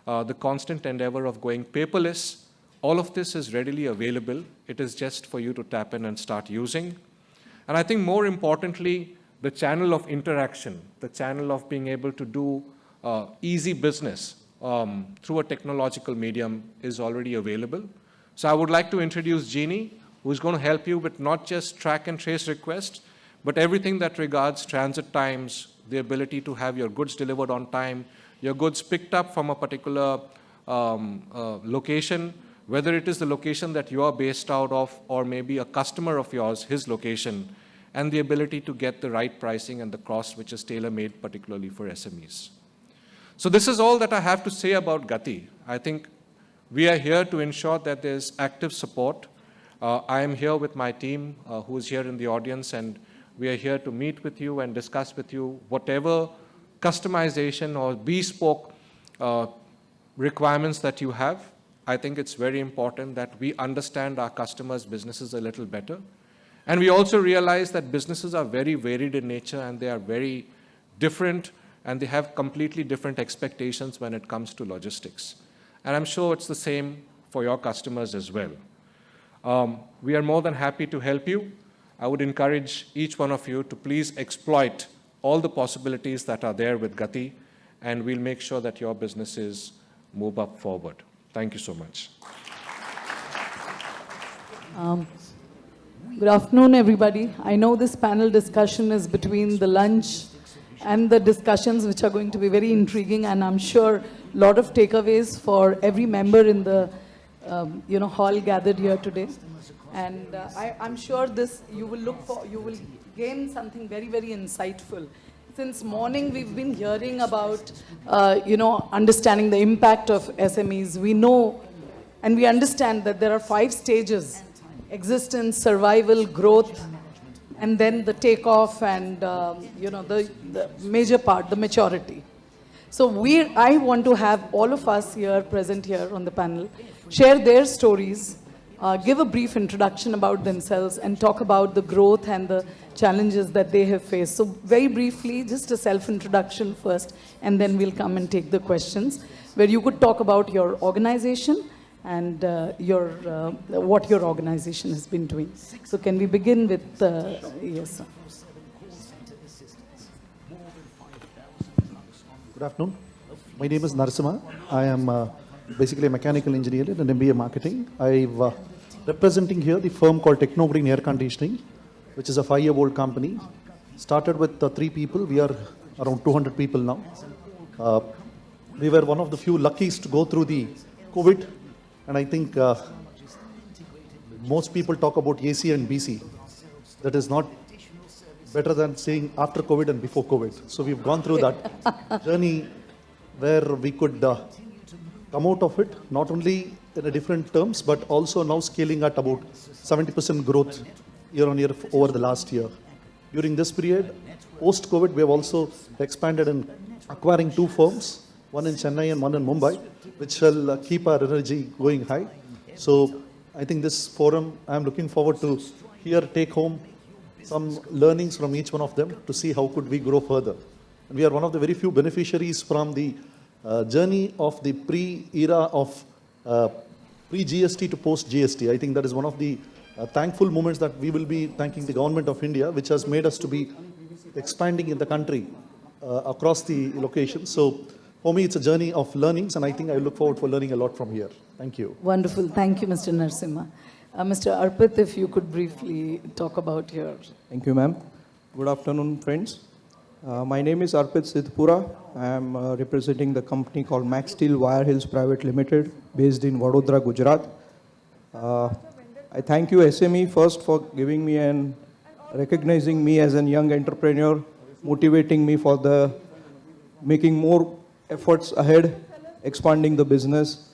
S4: the constant endeavor of going paperless, all of this is readily available. It is just for you to tap in and start using. And I think more importantly, the channel of interaction, the channel of being able to do easy business through a technological medium is already available. So I would like to introduce Jeannie, who's going to help you with not just track and trace requests, but everything that regards transit times, the ability to have your goods delivered on time, your goods picked up from a particular location, whether it is the location that you are based out of or maybe a customer of yours, his location, and the ability to get the right pricing and the cost which is tailor-made particularly for SMEs. So this is all that I have to say about Gati. I think we are here to ensure that there's active support. I am here with my team who is here in the audience, and we are here to meet with you and discuss with you whatever customization or bespoke requirements that you have. I think it's very important that we understand our customers' businesses a little better. And we also realize that businesses are very varied in nature and they are very different and they have completely different expectations when it comes to logistics. And I'm sure it's the same for your customers as well. We are more than happy to help you. I would encourage each one of you to please exploit all the possibilities that are there with Gati, and we'll make sure that your businesses move up forward. Thank you so much.
S5: Good afternoon, everybody. I know this panel discussion is between the lunch and the discussions, which are going to be very intriguing, and I'm sure a lot of takeaways for every member in the hall gathered here today. And I'm sure you will gain something very, very insightful. Since morning, we've been hearing about, understanding the impact of SMEs. We know and we understand that there are 5 stages: existence, survival, growth, and then the takeoff and, the major part, the maturity. So I want to have all of us here, present here on the panel, share their stories, give a brief introduction about themselves, and talk about the growth and the challenges that they have faced. So very briefly, just a self-introduction first, and then we'll come and take the questions, where you could talk about your organization and what your organization has been doing. So can we begin with, yes, sir.
S6: Good afternoon. My name is Narasimha. I am basically a mechanical engineer and MBA marketing. I'm representing here the firm called Technogreen Air Conditioning, which is a 5-year-old company. Started with 3 people. We are around 200 people now. We were one of the few luckiest to go through the COVID, and I think most people talk about AC and BC. That is not better than saying after COVID and before COVID. So we've gone through that journey where we could come out of it, not only in a different terms, but also now scaling at about 70% growth year on year over the last year. During this period, post-COVID, we have also expanded in acquiring 2 firms, one in Chennai and one in Mumbai, which shall keep our energy going high. So I think this forum, I'm looking forward to take home some learnings from each one of them to see how could we grow further. And we are one of the very few beneficiaries from the journey of the pre-era of pre-GST to post-GST. I think that is one of the thankful moments that we will be thanking the government of India, which has made us to be expanding in the country across the locations. So for me, it's a journey of learnings, and I think I look forward for learning a lot from here. Thank you.
S5: Wonderful. Thank you, Mr. Narasimha. Mr. Arpit, if you could briefly talk about your...
S7: Thank you, ma'am. Good afternoon, friends. My name is Arpit Sidhpura. I am representing the company called Max Steel Wire Hills Private Limited, based in Vadodara, Gujarat. I thank you, SME, first for giving me and recognizing me as a young entrepreneur, motivating me for the making more efforts ahead, expanding the business.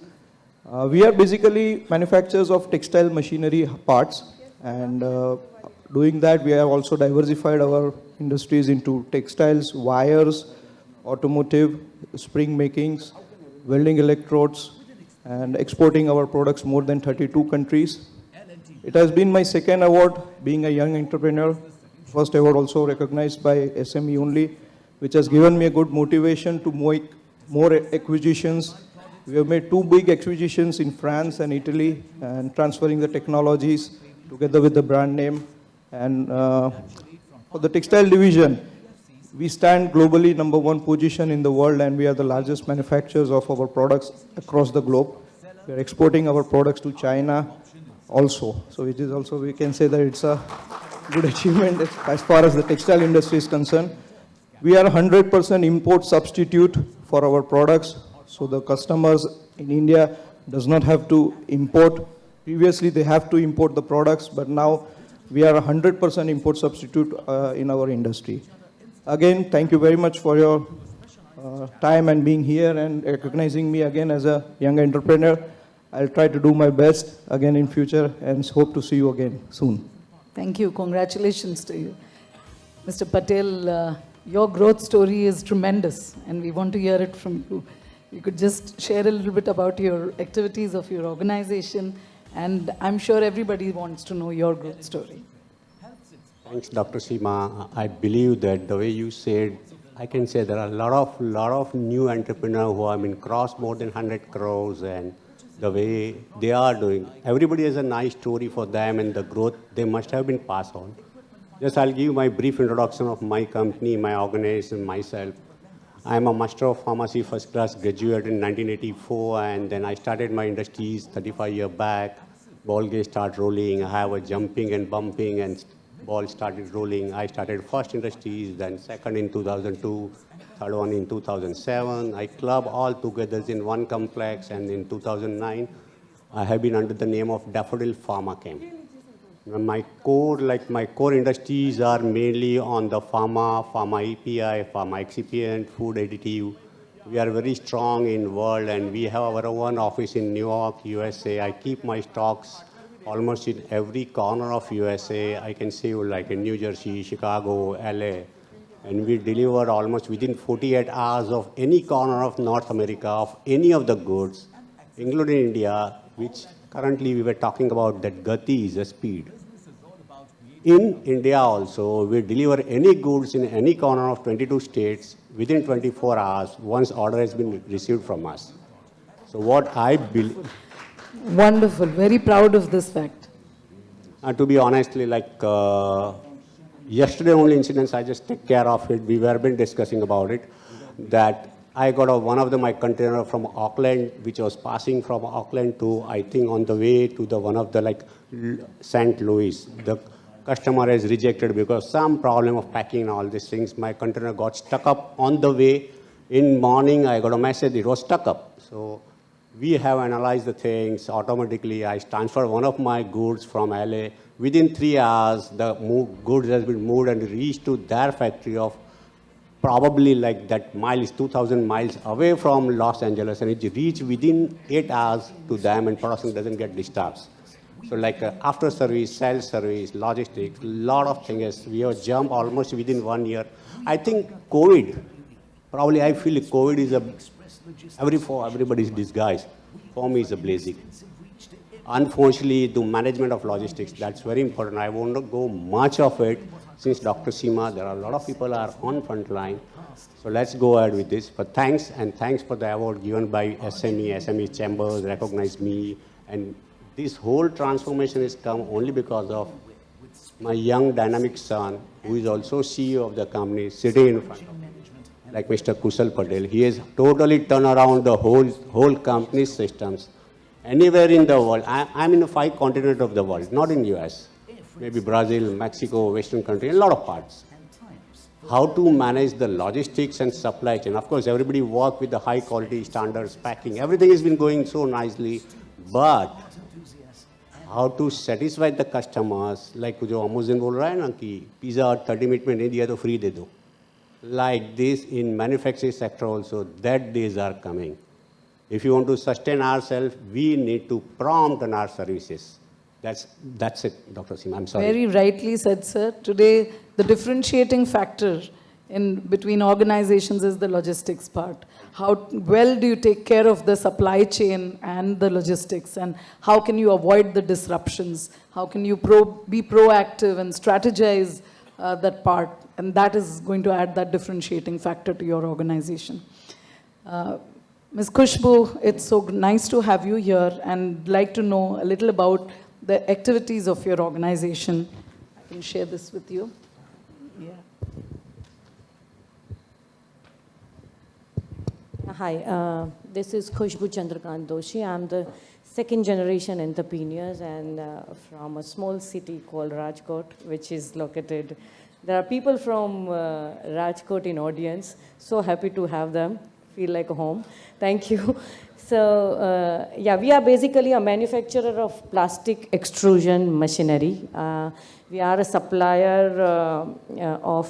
S7: We are basically manufacturers of textile machinery parts, and doing that, we have also diversified our industries into textiles, wires, automotive, spring makings, welding electrodes, and exporting our products more than 32 countries. It has been my second award being a young entrepreneur. First award also recognized by SME only, which has given me a good motivation to make more acquisitions. We have made 2 big acquisitions in France and Italy, and transferring the technologies together with the brand name. And for the textile division, we stand globally #1 position in the world, and we are the largest manufacturers of our products across the globe. We are exporting our products to China also. So it is also, we can say that it's a good achievement as far as the textile industry is concerned. We are 100% import substitute for our products. So the customers in India does not have to import. Previously, they have to import the products, but now we are 100% import substitute in our industry. Again, thank you very much for your time and being here and recognizing me again as a young entrepreneur. I'll try to do my best again in future and hope to see you again soon.
S5: Thank you. Congratulations to you. Mr. Patel, your growth story is tremendous, and we want to hear it from you. You could just share a little bit about your activities of your organization, and I'm sure everybody wants to know your growth story.
S8: Thanks, Dr. Seema. I believe that the way you said, I can say there are a lot of new entrepreneurs who have been crossed more than 100 crores, and the way they are doing. Everybody has a nice story for them, and the growth they must have been passed on. Just I'll give you my brief introduction of my company, my organization, myself. I'm a Master of Pharmacy First Class graduate in 1984, and then I started my industries 35 years back. Ball game started rolling. I have a jumping and bumping, and ball started rolling. I started first industries, then second in 2002, third one in 2007. I club all together in one complex, and in 2009, I have been under the name of Daffodil Pharma Chem. My core industries are mainly on the pharma API, pharma excipient, food additive. We are very strong in world, and we have our own office in New York, USA. I keep my stocks almost in every corner of USA. I can say like in New Jersey, Chicago, LA. And we deliver almost within 48 hours of any corner of North America of any of the goods, including India, which currently we were talking about that Gati is a speed. In India also, we deliver any goods in any corner of 22 states within 24 hours once order has been received from us. So what I believe...
S5: Wonderful. Very proud of this fact.
S8: To be honestly, yesterday only incidents, I just take care of it. We were been discussing about it, that I got one of my container from Auckland, which was passing from Auckland to, I think, on the way to the one of the St. Louis. The customer has rejected because some problem of packing and all these things. My container got stuck up on the way. In morning, I got a message, it was stuck up. So we have analyzed the things automatically. I transferred one of my goods from LA. Within 3 hours, the goods has been moved and reached to their factory of probably that mile is 2,000 miles away from Los Angeles, and it reached within 8 hours to them, and production doesn't get disturbed. So after service, sales service, logistics, lot of things. We have jumped almost within 1 year. I think COVID, probably I feel COVID is for everybody's disguise. For me, it's a blessing. Unfortunately, the management of logistics, that's very important. I won't go much of it. Since Dr. Seema, there are a lot of people are on front line. So let's go ahead with this. But thanks for the award given by SME Chambers, recognize me. And this whole transformation has come only because of my young dynamic son, who is also CEO of the company, sitting in front of me, like Mr. Kushal Patel. He has totally turned around the whole company's systems. Anywhere in the world, I'm in 5 continents of the world, not in US. Maybe Brazil, Mexico, Western country, a lot of parts. How to manage the logistics and supply chain. Of course, everybody work with the high quality standards, packing. Everything has been going so nicely, but how to satisfy the customers, like जो Amazon बोल रहा है ना कि pizza 30 minutes में नहीं दिया तो free दे दो. Like this in manufacturing sector also, that days are coming. If you want to sustain ourselves, we need to prompt on our services. That's it, Dr. Seema. I'm sorry.
S5: Very rightly said, sir. Today, the differentiating factor in between organizations is the logistics part. How well do you take care of the supply chain and the logistics, and how can you avoid the disruptions? How can you be proactive and strategize that part? And that is going to add that differentiating factor to your organization. Ms. Khushbu, it's so nice to have you here, and like to know a little about the activities of your organization. I can share this with you. Yeah.
S9: Hi, this is Khushbu Chandrakant Doshi. I'm the second generation entrepreneurs and from a small city called Rajkot, which is located. There are people from Rajkot in audience. So happy to have them. Feel like home. Thank you. So yeah, we are basically a manufacturer of plastic extrusion machinery. We are a supplier of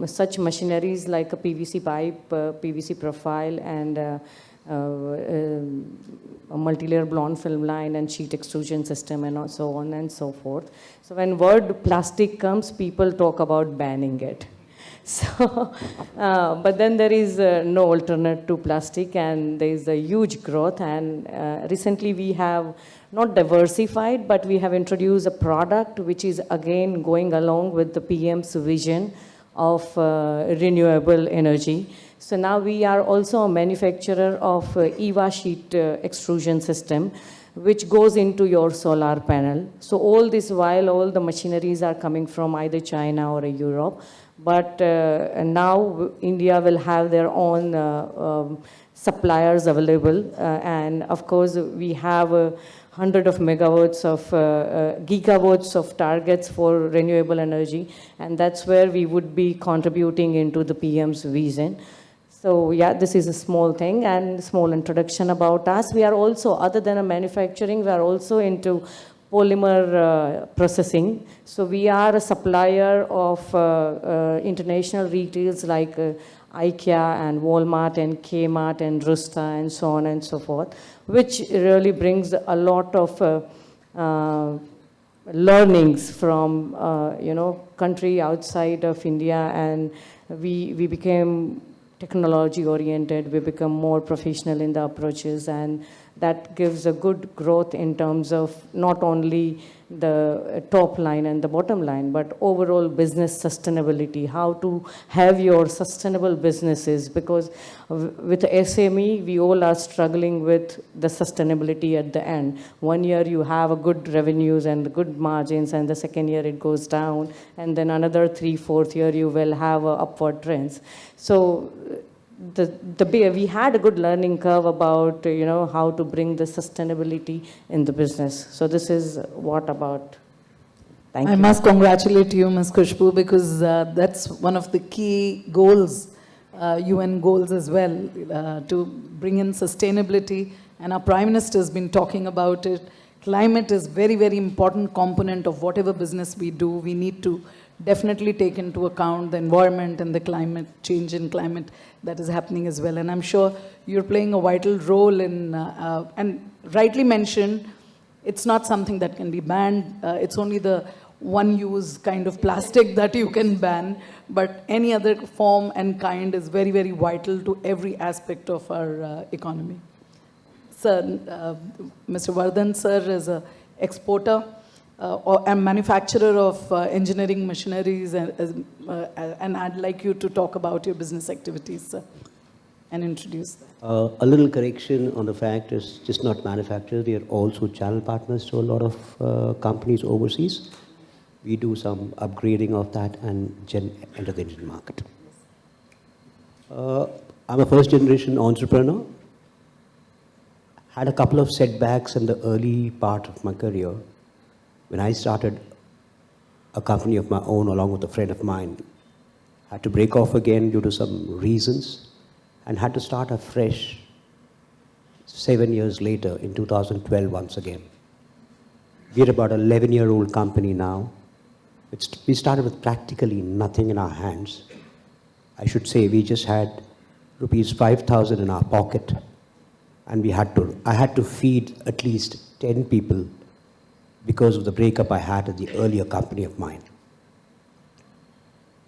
S9: such machineries like a PVC pipe, PVC profile, and a multi-layer blonde film line and sheet extrusion system and so on and so forth. So when word plastic comes, people talk about banning it. So, but then there is no alternate to plastic, and there is a huge growth. And recently we have not diversified, but we have introduced a product which is again going along with the PM's vision of renewable energy. So now we are also a manufacturer of EVA sheet extrusion system, which goes into your solar panel. So all this while, all the machineries are coming from either China or Europe. But now India will have their own suppliers available. And of course, we have 100 of megawatts of gigawatts of targets for renewable energy. And that's where we would be contributing into the PM's vision. So yeah, this is a small thing and small introduction about us. We are also, other than a manufacturing, we are also into polymer processing. So we are a supplier of international retails like IKEA and Walmart and Kmart and Rusta and so on and so forth, which really brings a lot of learnings from country outside of India, and we became technology oriented, we become more professional in the approaches, and that gives a good growth in terms of not only the top line and the bottom line, but overall business sustainability, how to have your sustainable businesses, because with SME, we all are struggling with the sustainability at the end. One year you have a good revenues and good margins, and the second year it goes down, and then another 3/4 year you will have upward trends. So we had a good learning curve about how to bring the sustainability in the business. So this is what about. Thank you.
S5: I must congratulate you, Ms. Khushbu, because that's one of the key goals, UN goals as well, to bring in sustainability. And our Prime Minister has been talking about it. Climate is very, very important component of whatever business we do. We need to definitely take into account the environment and the climate, change in climate that is happening as well. And I'm sure you're playing a vital role in, and rightly mentioned, it's not something that can be banned. It's only the one-use kind of plastic that you can ban, but any other form and kind is very, very vital to every aspect of our economy. Sir, Mr. Vardhan, sir, is an exporter and manufacturer of engineering machineries, and I'd like you to talk about your business activities, sir, and introduce that.
S10: A little correction on the fact is just not manufacturers, we are also channel partners to a lot of companies overseas. We do some upgrading of that and enter the Indian market. I'm a first generation entrepreneur. Had a couple of setbacks in the early part of my career. When I started a company of my own along with a friend of mine, had to break off again due to some reasons and had to start afresh 7 years later in 2012 once again. We're about an 11-year-old company now. We started with practically nothing in our hands. I should say we just had rupees 5,000 in our pocket, and I had to feed at least 10 people because of the breakup I had at the earlier company of mine.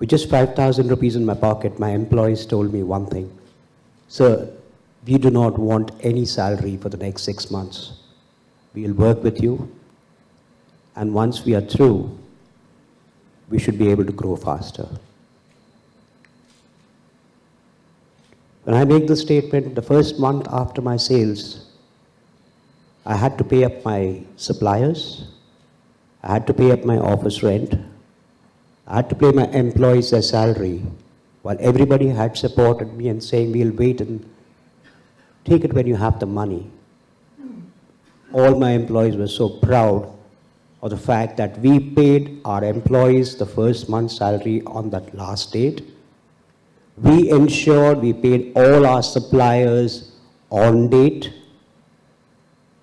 S10: With just 5,000 rupees in my pocket, my employees told me one thing: "Sir, we do not want any salary for the next 6 months. We'll work with you, and once we are through, we should be able to grow faster." When I make this statement, the first month after my sales, I had to pay up my suppliers, I had to pay up my office rent, I had to pay my employees their salary, while everybody had supported me and saying, "We'll wait and take it when you have the money." All my employees were so proud of the fact that we paid our employees the first month's salary on that last date. We ensured we paid all our suppliers on date,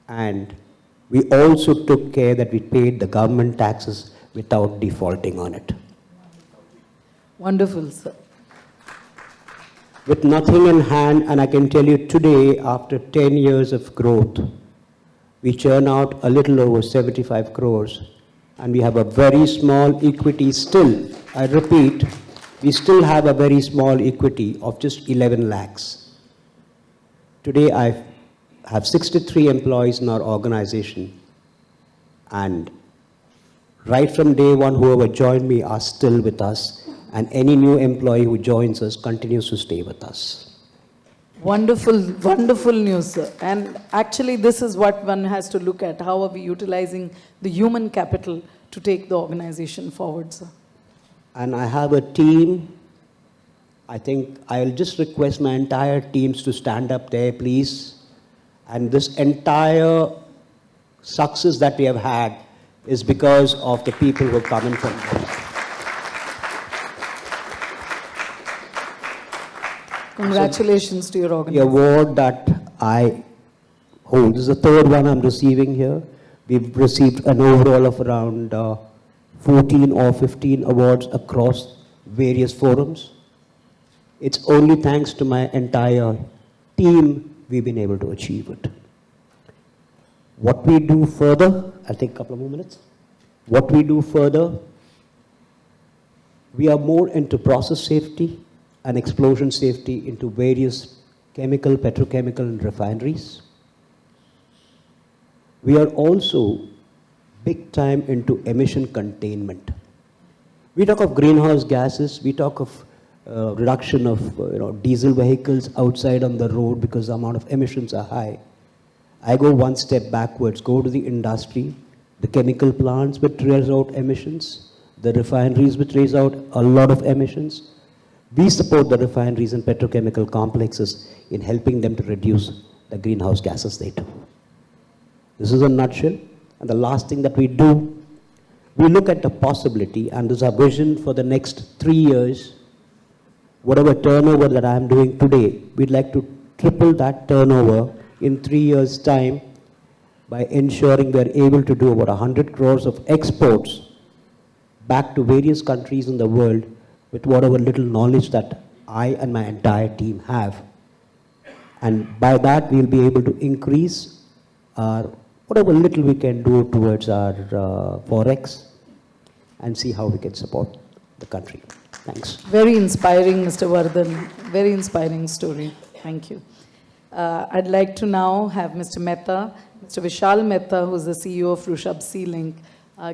S10: and we also took care that we paid the government taxes without defaulting on it.
S5: Wonderful, sir.
S10: With nothing in hand, and I can tell you today, after 10 years of growth, we churn out a little over 75 crores, and we have a very small equity still. I repeat, we still have a very small equity of just 11 lakhs. Today, I have 63 employees in our organization, and right from day one, whoever joined me are still with us, and any new employee who joins us continues to stay with us.
S5: Wonderful, wonderful news, sir. And actually, this is what one has to look at. How are we utilizing the human capital to take the organization forward, sir?
S10: And I have a team. I think I'll just request my entire teams to stand up there, please. And this entire success that we have had is because of the people who are coming from there.
S5: Congratulations to your
S10: The
S5: organization.
S10: award that I hold, this is the third one I'm receiving here. We've received an overall of around 14 or 15 awards across various forums. It's only thanks to my entire team we've been able to achieve it. What we do further, I'll take a couple of more minutes. What we do further, we are more into process safety and explosion safety into various chemical, petrochemical and refineries. we are also big time into emission containment. We talk of greenhouse gases, we talk of reduction of diesel vehicles outside on the road because the amount of emissions are high. I go one step backwards, go to the industry, the chemical plants which raise out emissions, the refineries which raise out a lot of emissions. We support the refineries and petrochemical complexes in helping them to reduce the greenhouse gases they do. This is a nutshell. And the last thing that we do, we look at the possibility, and this is our vision for the next 3 years. Whatever turnover that I am doing today, we'd like to triple that turnover in 3 years' time by ensuring we're able to do about 100 crores of exports back to various countries in the world with whatever little knowledge that I and my entire team have. And by that, we'll be able to increase our, whatever little we can do towards our forex and see how we can support the country. Thanks.
S5: Very inspiring, Mr. Vardhan. Very inspiring story. Thank you. I'd like to now have Mr. Mehta, Mr. Vishal Mehta, who's the CEO of Rushabh Sea-Link,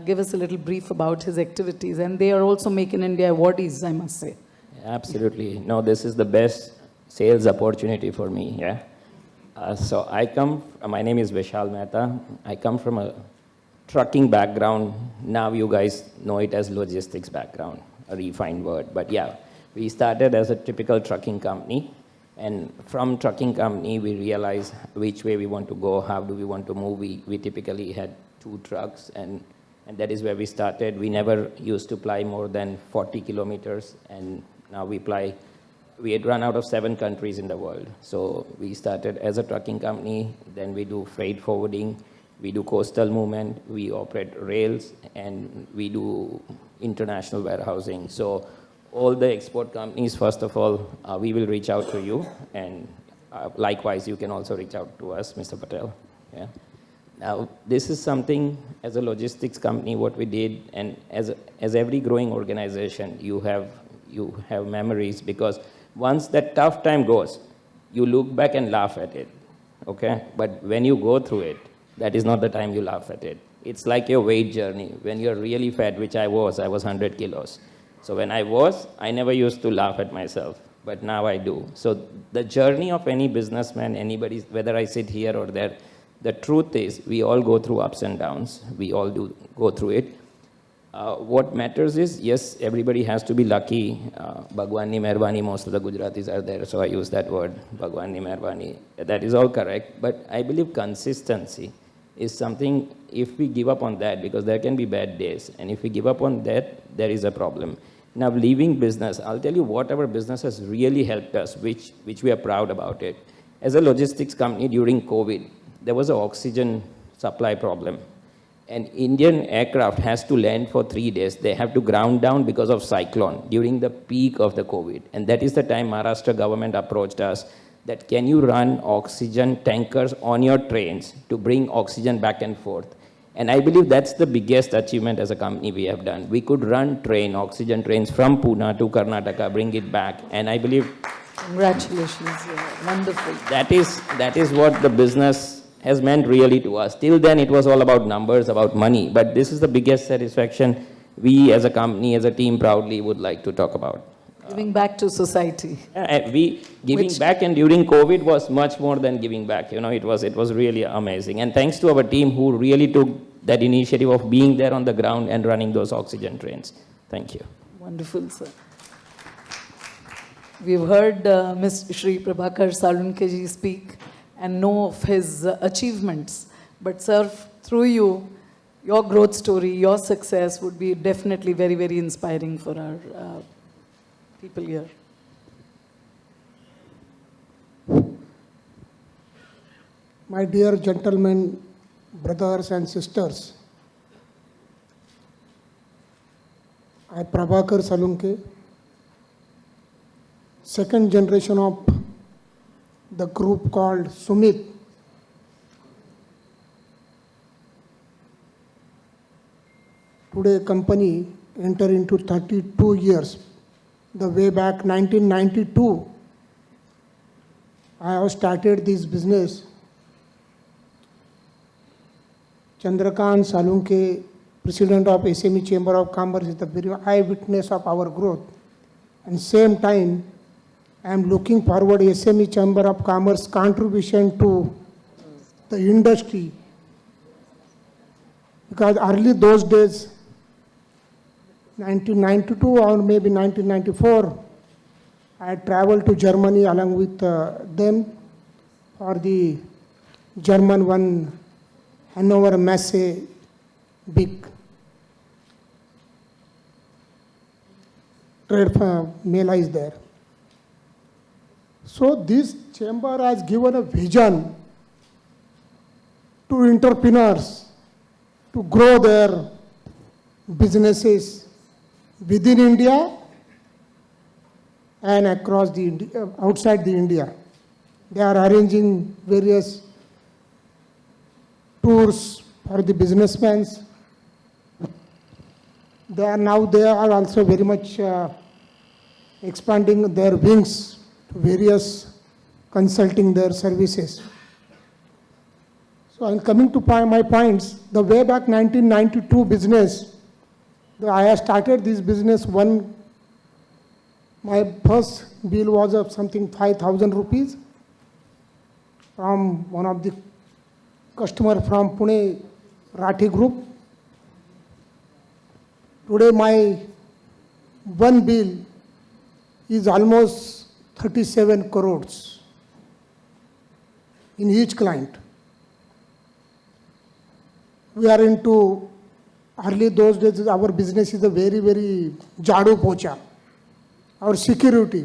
S5: give us a little brief about his activities. And they are also Make in India awardees, I must say.
S11: Absolutely. No, this is the best sales opportunity for me, yeah. So my name is Vishal Mehta. I come from a trucking background. Now you guys know it as logistics background, a refined word. But yeah, we started as a typical trucking company. And from trucking company, we realized which way we want to go, how do we want to move. We typically had 2 trucks, and that is where we started. We never used to ply more than 40 kilometers, and now we had run out of 7 countries in the world. So we started as a trucking company, then we do freight forwarding, we do coastal movement, we operate rails, and we do international warehousing. So all the export companies, first of all, we will reach out to you, and likewise, you can also reach out to us, Mr. Patel. Yeah. Now, this is something, as a logistics company, what we did, and as every growing organization, you have memories, because once that tough time goes, you look back and laugh at it, okay? But when you go through it, that is not the time you laugh at it. It's like your weight journey. When you're really fat, which I was 100 kilos. So when I never used to laugh at myself, but now I do. So the journey of any businessman, anybody, whether I sit here or there, the truth is we all go through ups and downs. We all do go through it. What matters is, yes, everybody has to be lucky. Bhagwan ni mehrbani, most of the Gujaratis are there, so I use that word, Bhagwan ni mehrbani. That is all correct, but I believe consistency is something, if we give up on that, because there can be bad days, and if we give up on that, there is a problem. Now, leaving business, I'll tell you what our business has really helped us, which we are proud about it. As a logistics company during COVID, there was an oxygen supply problem. An Indian aircraft has to land for 3 days. They have to ground down because of cyclone during the peak of the COVID. And that is the time Maharashtra government approached us that can you run oxygen tankers on your trains to bring oxygen back and forth. And I believe that's the biggest achievement as a company we have done. We could run oxygen trains from Pune to Karnataka, bring it back. And I believe...
S5: Congratulations, wonderful.
S11: That is what the business has meant really to us. Till then, it was all about numbers, about money. But this is the biggest satisfaction we as a company, as a team proudly would like to talk about.
S5: Giving back to society.
S11: Giving back, and during COVID was much more than giving back. You know, it was really amazing. And thanks to our team who really took that initiative of being there on the ground and running those oxygen trains. Thank you.
S5: Wonderful, sir. We've heard Ms. Shri Prabhakar Salunkeji speak and know of his achievements. But sir, through you, your growth story, your success would be definitely very, very inspiring for our people here.
S12: My dear gentlemen, brothers and sisters, I Prabhakar Salunke, second generation of the group called Sumit. Today company enter into 32 years. The way back 1992, I have started this business. Chandrakant Salunke, President of SME Chamber of Commerce, is the very eyewitness of our growth. And same time, I am looking forward SME Chamber of Commerce contribution to the industry. Because early those days, 1992 or maybe 1994, I traveled to Germany along with them for the German one Hannover Messe big trade mela is there. So this chamber has given a vision to entrepreneurs to grow their businesses within India and across the outside the India. They are arranging various tours for the businessmen. They are also very much expanding their wings to various consulting their services. So I'm coming to my points. The way back 1992 business, I have started this business my first bill was of something 5,000 rupees from one of the customer from Pune Rathi Group. Today my one bill is almost 37 crores in each client. We are into, early those days our business is a very, very jadu pocha. और security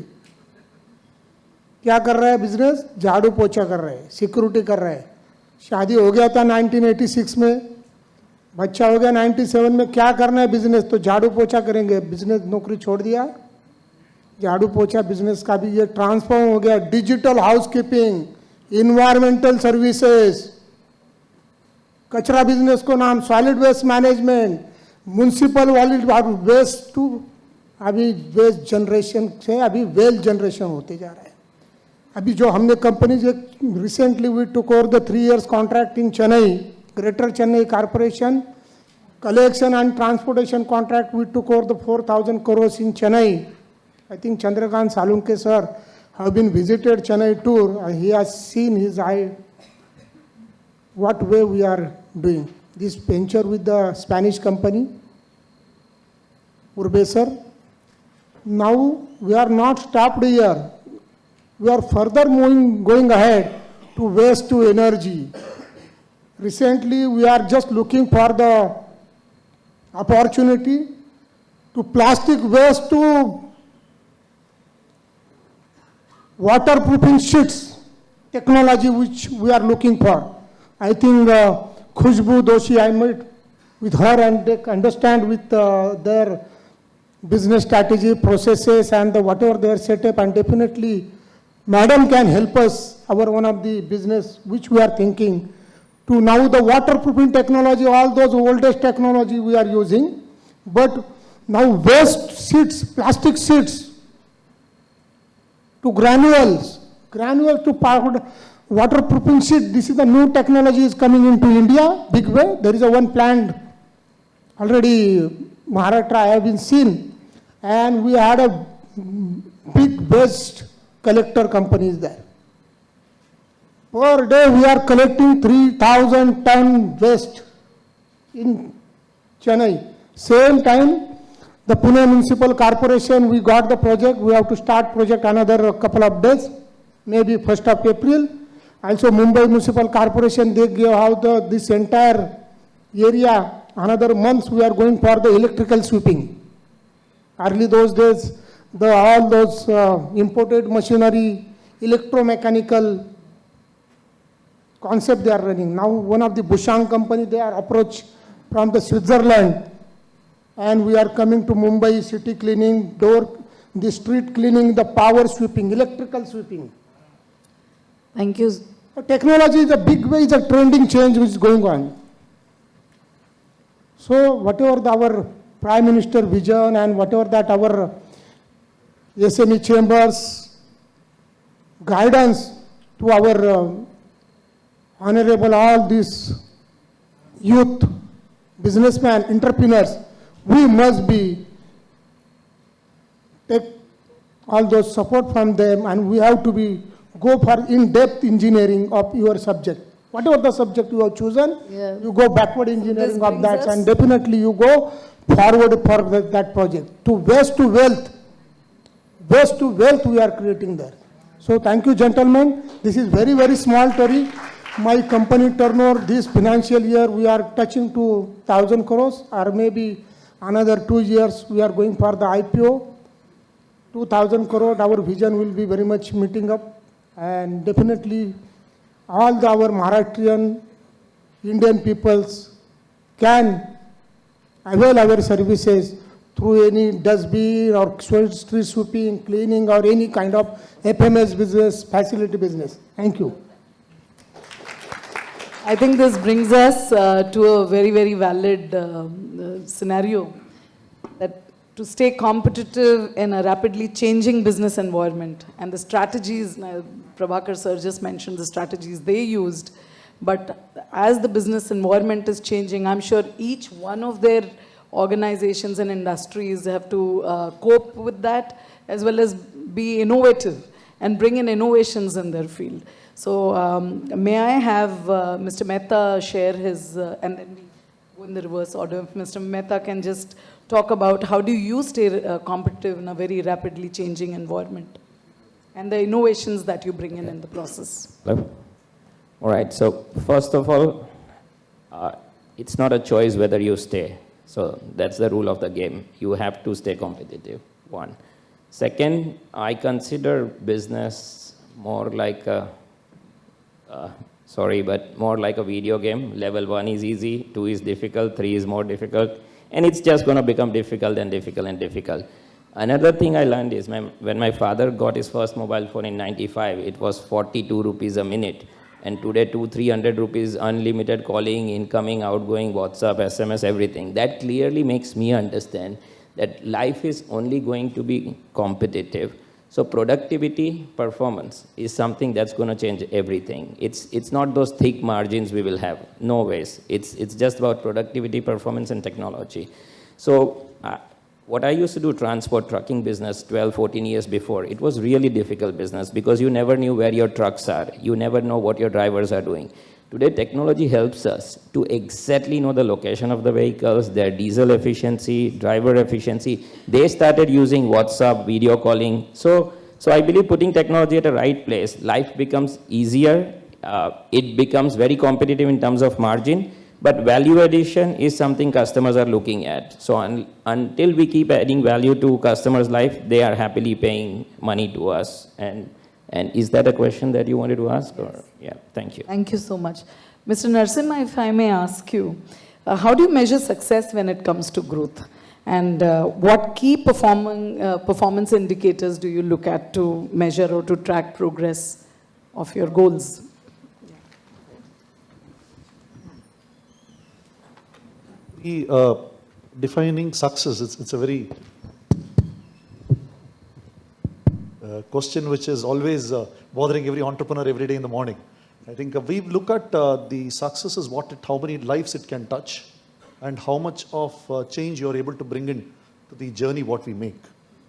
S12: क्या कर रहा है business झाड़ू पोछा कर रहा है सिक्योरिटी कर रहा है शादी हो गया था 1986 में बच्चा हो गया 97 में क्या करना है बिजनेस तो झाड़ू पोछा करेंगे बिजनेस नौकरी छोड़ दिया झाड़ू पोछा बिजनेस का भी ये ट्रांसफॉर्म हो गया डिजिटल हाउसकीपिंग इन्वायरमेंटल सर्विसेज कचरा बिजनेस को नाम solid waste management municipal waste to अभी वेस्ट जनरेशन से अभी वेल्थ जनरेशन होते जा रहा है अभी जो हमने company recently we took over the 3 years contract in Chennai greater Chennai corporation collection and transportation contract we took over the 4,000 crores in Chennai. I think Chandrakant Salunke sir have been visited Chennai tour and he has seen his eye what way we are doing this venture with the Spanish company Urbe sir. Now we are not stopped here. We are further going ahead to waste to energy. Recently, we are just looking for the opportunity to plastic waste to waterproofing sheets technology which we are looking for. I think Khushbu Doshi, I met with her and they understand with their business strategy, processes and whatever their setup and definitely Madam can help us, one of the business which we are thinking to now the waterproofing technology, all those oldest technology we are using, but now waste sheets, plastic sheets to granules to powder, waterproofing sheet. This is the new technology is coming into India, big way. There is a one plant already Maharashtra I have been seen and we had a big waste collector companies there. Per day we are collecting 3,000 ton waste in Chennai. Same time, the Pune Municipal Corporation, we got the project. We have to start project another couple of days, maybe 1st of April. Also Mumbai Municipal Corporation, they gave out this entire area. Another month we are going for the electrical sweeping. Early those days, all those imported machinery, electromechanical concept they are running. Now one of the Bushang company, they are approached from the Switzerland and we are coming to Mumbai, city cleaning, the street cleaning, the power sweeping, electrical sweeping.
S5: Thank you.
S12: Technology is a big way, it's a trending change which is going on. So whatever our Prime Minister vision and whatever that our SME chambers guidance to our honorable all these youth, businessmen, entrepreneurs, we must be take all those support from them, and we have to be go for in-depth engineering of your subject. Whatever the subject you have chosen,
S5: Yeah.
S12: you go backward engineering of
S5: brings
S12: that,
S5: us-
S12: and definitely you go forward for that project. To waste to wealth we are creating there. So thank you, gentlemen. This is very, very small story. My company turnover this financial year, we are touching to 1,000 crores, or maybe another 2 years we are going for the IPO. 2,000 crore, our vision will be very much meeting up, and definitely all our Maharashtrian Indian peoples can avail our services through any dustbin or street sweeping, cleaning, or any kind of FMS business, facility business. Thank you.
S5: I think this brings us to a very, very valid scenario, that to stay competitive in a rapidly changing business environment, and the strategies, Prabhakar sir just mentioned the strategies they used, but as the business environment is changing, I'm sure each one of their organizations and industries have to cope with that, as well as be innovative and bring in innovations in their field. So may I have Mr. Mehta share his, and then we go in the reverse order. If Mr. Mehta can just talk about how do you stay competitive in a very rapidly changing environment, and the innovations that you bring in the process.
S11: Hello? All right, so first of all, it's not a choice whether you stay. So that's the rule of the game. You have to stay competitive, one. Second, I consider business more like a, more like a video game. Level 1 is easy, 2 is difficult, 3 is more difficult, and it's just going to become difficult and difficult and difficult. Another thing I learned is when my father got his first mobile phone in 95, it was 42 rupees a minute. And today, 200-300 rupees, unlimited calling, incoming, outgoing, WhatsApp, SMS, everything. That clearly makes me understand that life is only going to be competitive. So productivity, performance is something that's going to change everything. It's not those thick margins we will have. No ways. It's just about productivity, performance, and technology. So what I used to do, transport, trucking business 12, 14 years before, it was really difficult business because you never knew where your trucks are. You never know what your drivers are doing. Today, technology helps us to exactly know the location of the vehicles, their diesel efficiency, driver efficiency. They started using WhatsApp, video calling. So I believe putting technology at the right place, life becomes easier. It becomes very competitive in terms of margin. But value addition is something customers are looking at. So until we keep adding value to customers' life, they are happily paying money to us. And is that a question that you wanted to ask? Or yeah, thank you.
S5: Thank you so much. Mr. Narasimha, if I may ask you, how do you measure success when it comes to growth? And what key performance indicators do you look at to measure or to track progress of your goals?
S6: Defining success, it's a very question which is always bothering every entrepreneur every day in the morning. I think we look at the success as how many lives it can touch, and how much of change you're able to bring in to the journey what we make.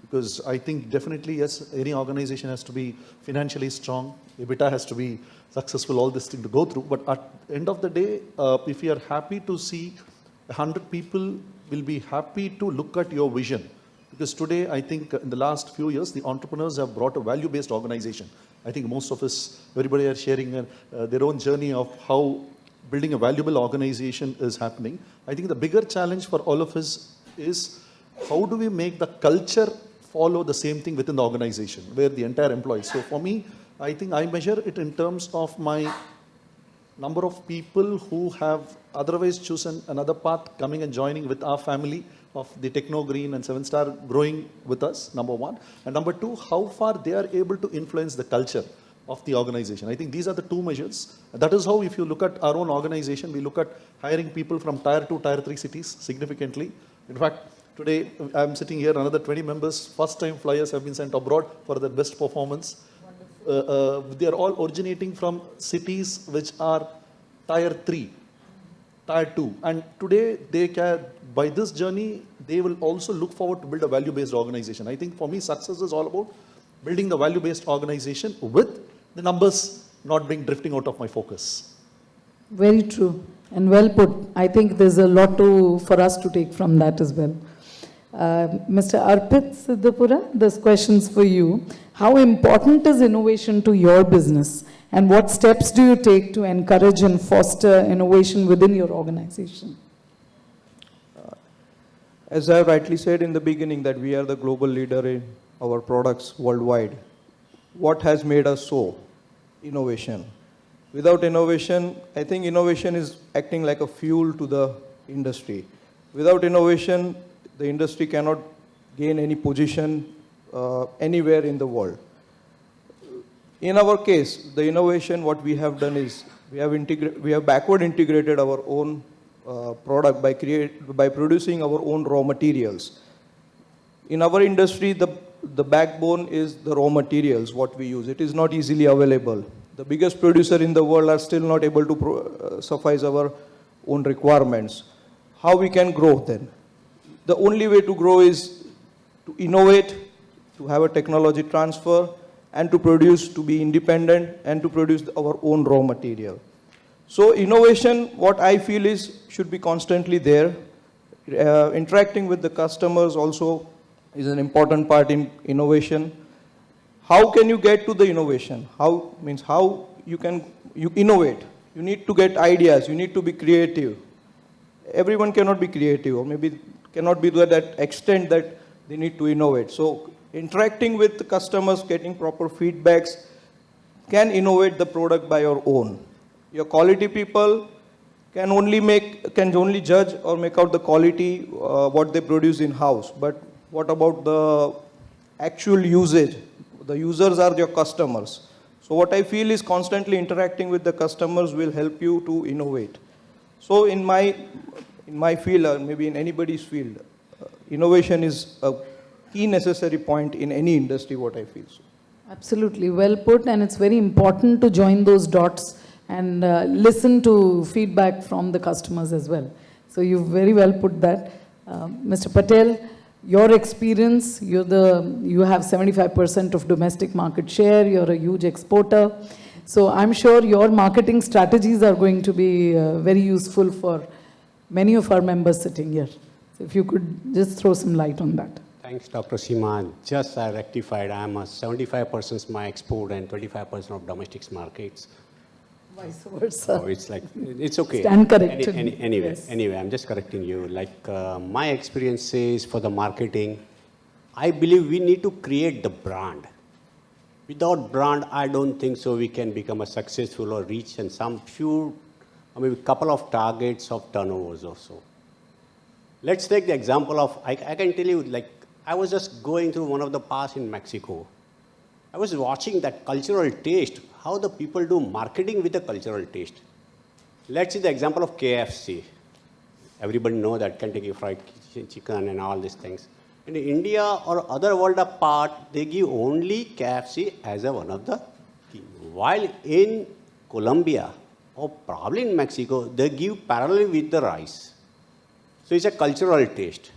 S6: Because I think definitely, yes, any organization has to be financially strong, EBITDA has to be successful, all this thing to go through. But at the end of the day, if you are happy to see 100 people will be happy to look at your vision. Because today, I think in the last few years, the entrepreneurs have brought a value-based organization. I think most of us, everybody are sharing their own journey of how building a valuable organization is happening. I think the bigger challenge for all of us is how do we make the culture follow the same thing within the organization, where the entire employees. So for me, I think I measure it in terms of my number of people who have otherwise chosen another path coming and joining with our family of the Techno Green and 7-Star growing with us, number one. And number two, how far they are able to influence the culture of the organization. I think these are the two measures. That is how, if you look at our own organization, we look at hiring people from Tier 2, Tier 3 cities significantly. In fact, today I'm sitting here, another 20 members, first time flyers have been sent abroad for their best performance. They are all originating from cities which are Tier 3. tier 2. And today, they can, by this journey, they will also look forward to build a value-based organization. I think for me, success is all about building the value-based organization with the numbers not being drifting out of my focus.
S5: Very true and well put. I think there's a lot for us to take from that as well. Mr. Arpit Siddhapura, this question's for you. How important is innovation to your business, and what steps do you take to encourage and foster innovation within your organization?
S7: As I rightly said in the beginning that we are the global leader in our products worldwide. What has made us so? Innovation. Without innovation, I think innovation is acting like a fuel to the industry. Without innovation, the industry cannot gain any position anywhere in the world. In our case, the innovation, what we have done is we have backward integrated our own product by producing our own raw materials. In our industry, the backbone is the raw materials, what we use. It is not easily available. The biggest producer in the world are still not able to suffice our own requirements. How we can grow then? The only way to grow is to innovate, to have a technology transfer, and to produce, to be independent, and to produce our own raw material. So innovation, what I feel is, should be constantly there. Interacting with the customers also is an important part in innovation. How can you get to the innovation? How you innovate. You need to get ideas, you need to be creative. Everyone cannot be creative, or maybe cannot be to that extent that they need to innovate. So interacting with the customers, getting proper feedbacks, can innovate the product by your own. Your quality people can only judge or make out the quality what they produce in-house. But what about the actual usage? The users are your customers. So what I feel is constantly interacting with the customers will help you to innovate. So in my field, or maybe in anybody's field, innovation is a key necessary point in any industry, what I feel. So.
S5: Absolutely, well put, and it's very important to join those dots and listen to feedback from the customers as well. So you've very well put that. Mr. Patel, your experience, you have 75% of domestic market share, you're a huge exporter. So I'm sure your marketing strategies are going to be very useful for many of our members sitting here. So if you could just throw some light on that.
S8: Thanks, Dr. Seema. Just I rectified, I'm a 75% my export and 25% of domestic markets.
S5: Vice versa.
S8: So it's like, it's okay.
S5: Stand corrected.
S8: Anyway, I'm just correcting you. Like my experience says for the marketing, I believe we need to create the brand. Without brand, I don't think so we can become a successful or reach and some few, or maybe couple of targets of turnovers or so. Let's take the example of, I can tell you, like, I was just going through one of the paths in Mexico. I was watching that cultural taste, how the people do marketing with a cultural taste. Let's see the example of KFC. Everybody know that Kentucky Fried Chicken and all these things. In India or other world apart, they give only KFC as one of the key. While in Colombia or probably in Mexico, they give parallel with the rice. So it's a cultural taste.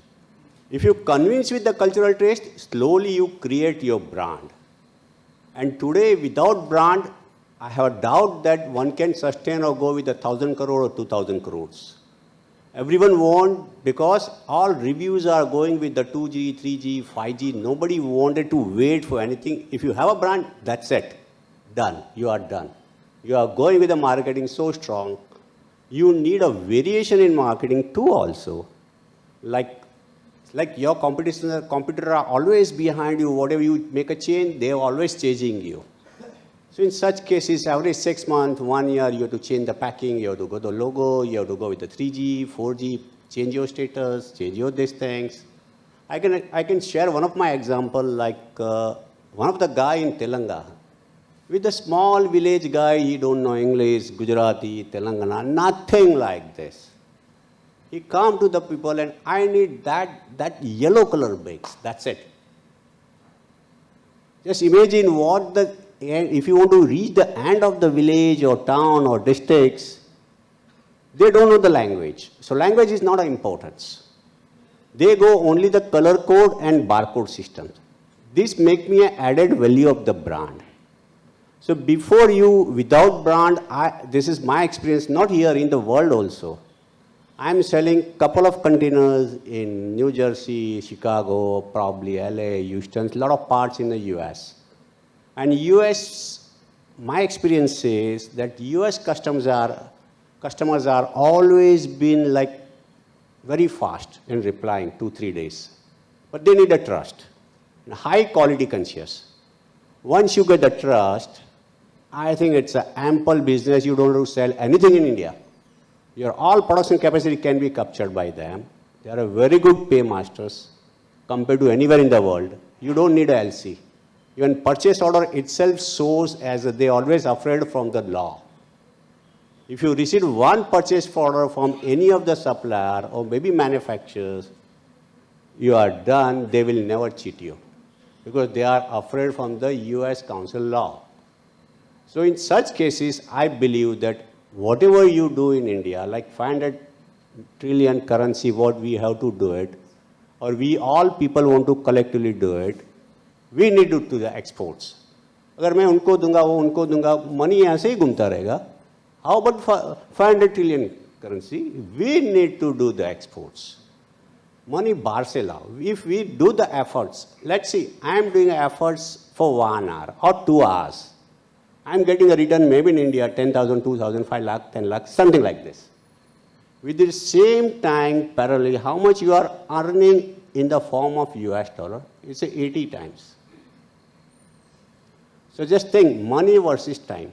S8: If you convince with the cultural taste, slowly you create your brand. And today, without brand, I have a doubt that one can sustain or go with 1,000 crore or 2,000 crores. Everyone won't, because all reviews are going with the 2G, 3G, 5G. Nobody wanted to wait for anything. If you have a brand, that's it. Done. You are done. You are going with the marketing so strong. You need a variation in marketing too also. Like your competitor are always behind you. Whatever you make a change, they are always chasing you. So in such cases, every 6 months, 1 year, you have to change the packing, you have to go the logo, you have to go with the 3G, 4G, change your status, change your these things. I can share one of my example, like one of the guy in Telangana. With a small village guy, he don't know English, Gujarati, Telangana, nothing like this. He come to the people and I need that yellow color bags, that's it. Just imagine if you want to reach the end of the village or town or districts, They don't know the language. So language is not of importance. They go only the color code and barcode systems. This make me an added value of the brand. So before you, without brand, this is my experience, not here, in the world also. I'm selling couple of containers in New Jersey, Chicago, probably LA, Houston, a lot of parts in the US. And US, my experience says that US customers are always been like very fast in replying 2-3 days. But they need a trust, high quality conscious. Once you get the trust, I think it's an ample business. You don't have to sell anything in India. Your all production capacity can be captured by them. They are a very good paymasters compared to anywhere in the world. You don't need a LC. Even purchase order itself shows as they always afraid from the law. If you receive one purchase order from any of the supplier or maybe manufacturers, you are done, they will never cheat you because they are afraid from the US Council law. So in such cases, I believe that whatever you do in India, like 500 trillion currency, what we have to do it, or we all people want to collectively do it, we need to do the exports. अगर मैं उनको दूंगा वो उनको दूंगा money यहाँ से ही घूमता रहेगा. How about 500 trillion currency? We need to do the exports. Money बाहर से लाओ. If we do the efforts, let's see, I am doing efforts for 1 hour or 2 hours. I'm getting a return maybe in India 10,000, 2,000, 5 lakh, 10 lakh, something like this. With the same time, parallel, how much you are earning in the form of US dollar? It's 80 times. So just think, money versus time.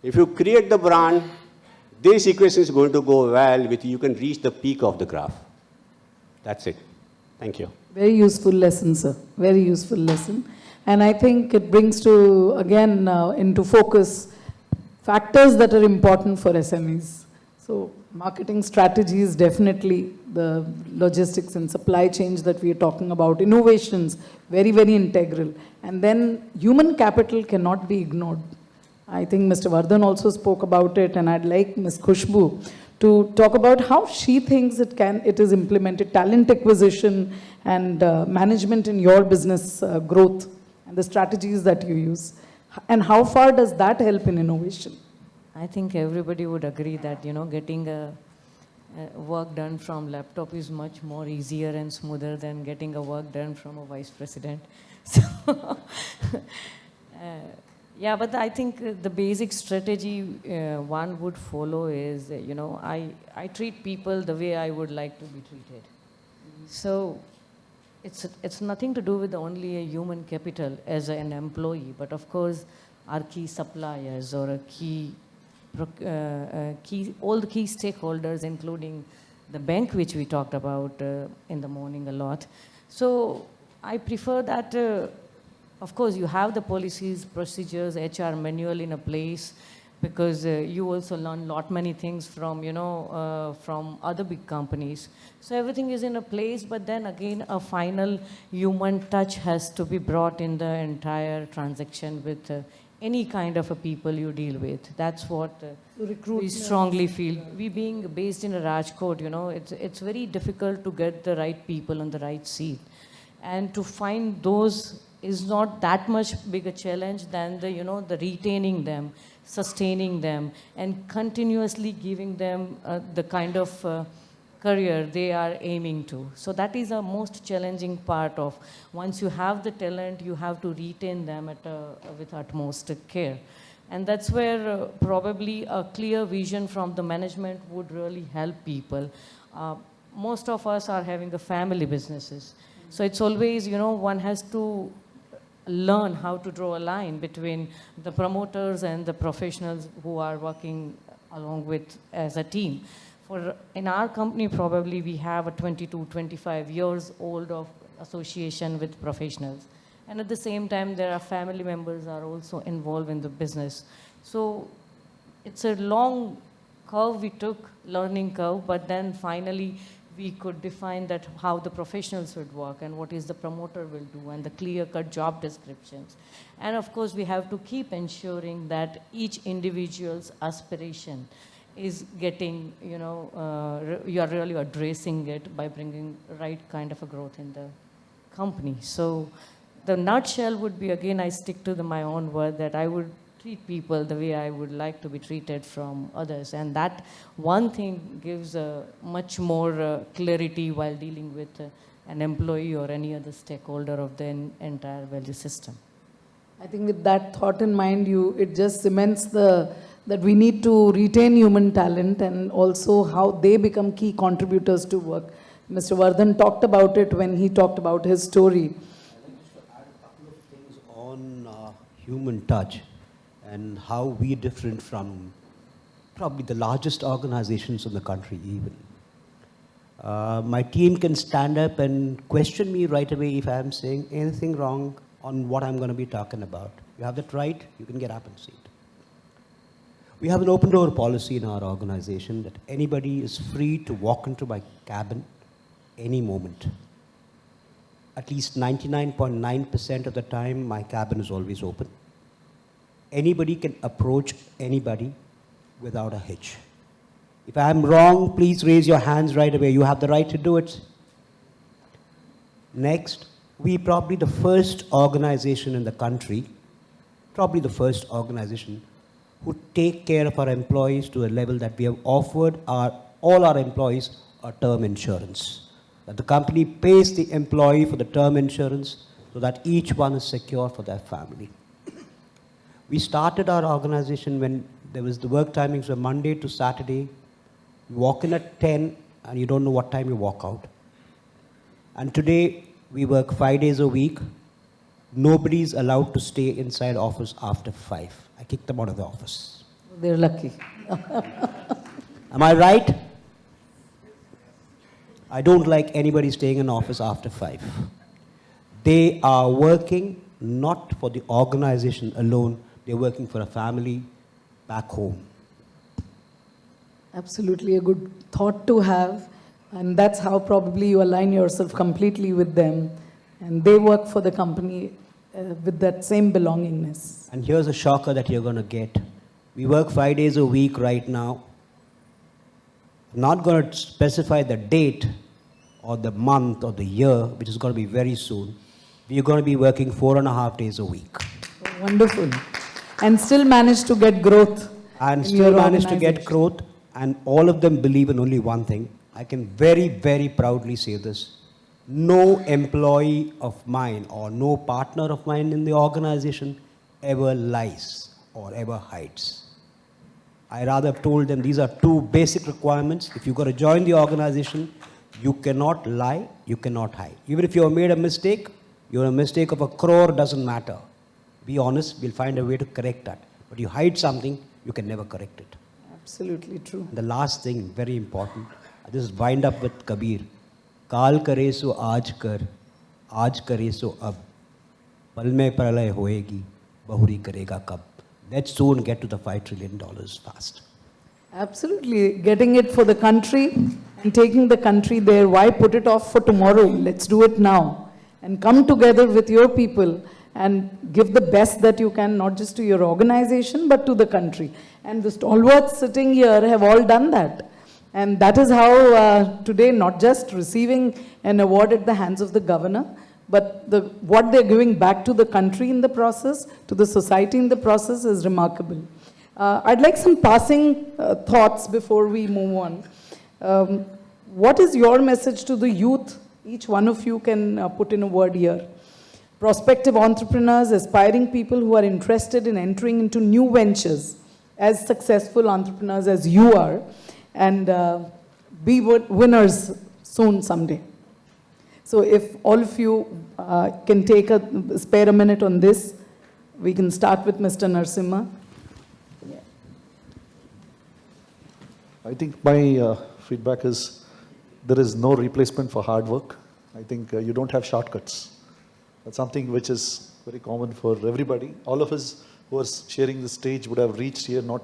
S8: If you create the brand, this equation is going to go well with you can reach the peak of the graph. That's it. Thank you.
S5: Very useful lesson, sir. Very useful lesson. And I think it brings to, again, into focus factors that are important for SMEs. So marketing strategies, definitely the logistics and supply chains that we are talking about, innovations, very, very integral. And then human capital cannot be ignored. I think Mr. Vardhan also spoke about it, and I'd like Ms. Khushbu to talk about how she thinks it is implemented, talent acquisition and management in your business growth and the strategies that you use. And how far does that help in innovation?
S9: I think everybody would agree that, getting a work done from laptop is much more easier and smoother than getting a work done from a vice president. So, yeah, but I think the basic strategy one would follow is, I treat people the way I would like to be treated. So it's nothing to do with only a human capital as an employee, but of course our key suppliers or all the key stakeholders, including the bank, which we talked about in the morning a lot. So I prefer that, of course, you have the policies, procedures, HR manual in a place, because you also learn many things from, from other big companies. So everything is in a place, but then again, a final human touch has to be brought in the entire transaction with any kind of a people you deal with. That's what we strongly feel. We being based in a Rajkot, it's very difficult to get the right people on the right seat. And to find those is not that much bigger challenge than the retaining them, sustaining them, and continuously giving them the kind of career they are aiming to. So that is the most challenging part of, once you have the talent, you have to retain them with utmost care. And that's where probably a clear vision from the management would really help people. Most of us are having a family businesses. So it's always, one has to learn how to draw a line between the promoters and the professionals who are working along with as a team. In our company, probably we have a 22, 25 years old of association with professionals. And at the same time, there are family members are also involved in the business. So it's a long curve we took, learning curve, but then finally we could define that how the professionals would work and what is the promoter will do and the clear-cut job descriptions. And of course, we have to keep ensuring that each individual's aspiration is getting, you are really addressing it by bringing right kind of a growth in the company. So the nutshell would be, again, I stick to my own word, that I would treat people the way I would like to be treated from others. And that one thing gives much more clarity while dealing with an employee or any other stakeholder of the entire value system.
S5: I think with that thought in mind, it just cements that we need to retain human talent and also how they become key contributors to work. Mr. Vardhan talked about it when he talked about his story.
S10: On human touch and how we are different from probably the largest organizations in the country even. My team can stand up and question me right away if I'm saying anything wrong on what I'm going to be talking about. You have that right, you can get up and say it. We have an open door policy in our organization that anybody is free to walk into my cabin any moment. At least 99.9% of the time, my cabin is always open. Anybody can approach anybody without a hitch. If I'm wrong, please raise your hands right away. You have the right to do it. Next, we probably the first organization in the country, probably the first organization who take care of our employees to a level that we have offered all our employees a term insurance. That the company pays the employee for the term insurance so that each one is secure for their family. We started our organization when there was the work timings were Monday to Saturday. You walk in at 10 and you don't know what time you walk out. And today we work 5 days a week. Nobody's allowed to stay inside office after 5. I kick them out of the office.
S5: They're lucky.
S10: Am I right? I don't like anybody staying in office after 5. They are working not for the organization alone, they're working for a family back home.
S5: Absolutely a good thought to have, and that's how probably you align yourself completely with them, and they work for the company with that same belongingness.
S10: And here's a shocker that you're going to get. We work 5 days a week right now. I'm not going to specify the date or the month or the year, which is going to be very soon. We're going to be working 4.5 days a week.
S5: Oh, wonderful. And still manage to get growth.
S10: And still manage to get growth. And all of them believe in only one thing. I can very, very proudly say this. No employee of mine or no partner of mine in the organization ever lies or ever hides. I rather have told them these are 2 basic requirements. If you've got to join the organization, you cannot lie, you cannot hide. Even if you have made a mistake, a mistake of 1 crore doesn't matter. Be honest, we'll find a way to correct that. But you hide something, you can never correct it.
S5: Absolutely true.
S10: The last thing, very important, I just wind up with Kabir. Kaal kare so aaj kar, aaj kare so ab. Pal mein pralay hoegi, bahuri karega kab. Let's soon get to the $5 trillion fast.
S5: Absolutely. Getting it for the country and taking the country there. Why put it off for tomorrow? Let's do it now. And come together with your people and give the best that you can, not just to your organization, but to the country. And the stalwarts sitting here have all done that. And that is how today, not just receiving an award at the hands of the governor, but what they're giving back to the country in the process, to the society in the process is remarkable. I'd like some passing thoughts before we move on. What is your message to the youth? Each one of you can put in a word here. Prospective entrepreneurs, aspiring people who are interested in entering into new ventures as successful entrepreneurs as you are, and be winners soon someday. So if all of you can spare a minute on this, we can start with Mr. Narasimha.
S6: I think my feedback is there is no replacement for hard work. I think you don't have shortcuts. That's something which is very common for everybody. All of us who are sharing the stage would have reached here, not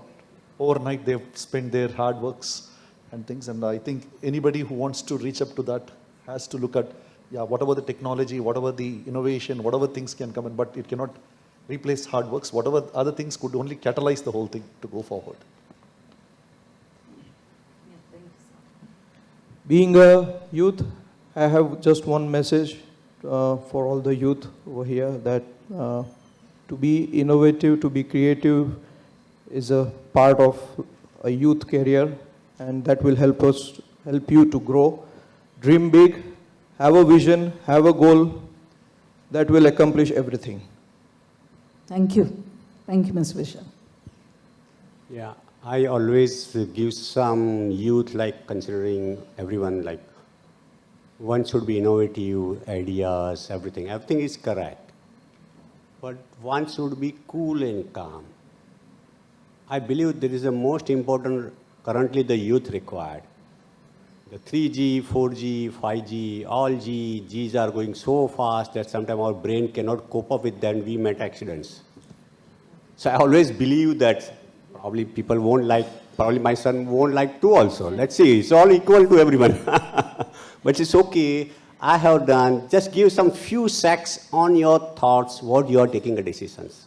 S6: overnight. They've spent their hard works and things. And I think anybody who wants to reach up to that has to look at, whatever the technology, whatever the innovation, whatever things can come in, but it cannot replace hard works. Whatever other things could only catalyze the whole thing to go forward.
S7: Being a youth, I have just one message for all the youth over here, that to be innovative, to be creative is a part of a youth career, and that will help you to grow. Dream big, have a vision, have a goal that will accomplish everything.
S5: Thank you. Thank you, Ms. Vishal.
S8: Yeah, I always give some youth, like considering everyone, like one should be innovative, ideas, everything. Everything is correct. But one should be cool and calm. I believe there is the most important, currently the youth required. The 3G, 4G, 5G, all Gs are going so fast that sometimes our brain cannot cope up with them. We met accidents. So I always believe that probably people won't like, probably my son won't like too also. Let's see, it's all equal to everyone. But it's okay. I have done, just give some few seconds on your thoughts, what you are taking a decisions.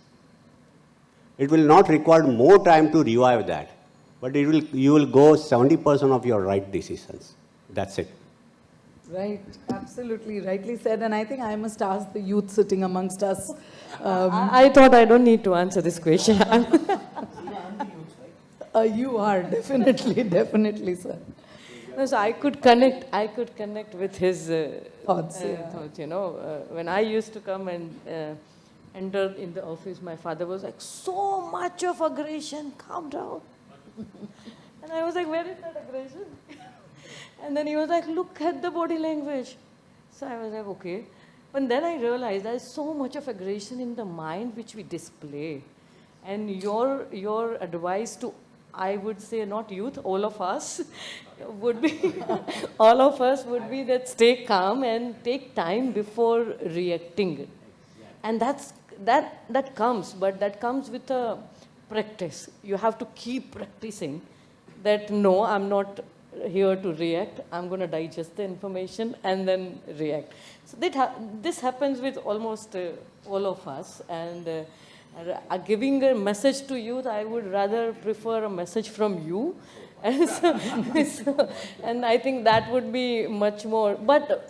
S8: It will not require more time to revive that, but you will go 70% of your right decisions. That's it.
S5: Right, absolutely, rightly said. And I think I must ask the youth sitting amongst us.
S9: I thought I don't need to answer this question.
S5: You are, definitely, sir.
S9: No, so I could connect with his
S5: Thoughts,
S9: thoughts, you know. When I used to come and enter in the office, my father was like, so much of aggression, calm down. And I was like, where is that aggression? And then he was like, look at the body language. So I was like, okay. But then I realized there's so much of aggression in the mind which we display. And your advice to, I would say, not youth, all of us, would be, all of us would be that stay calm and take time before reacting. And that comes, but that comes with a practice. You have to keep practicing that, no, I'm not here to react. I'm going to digest the information and then react. So this happens with almost all of us. And giving a message to youth, I would rather prefer a message from you. And I think that would be much more. But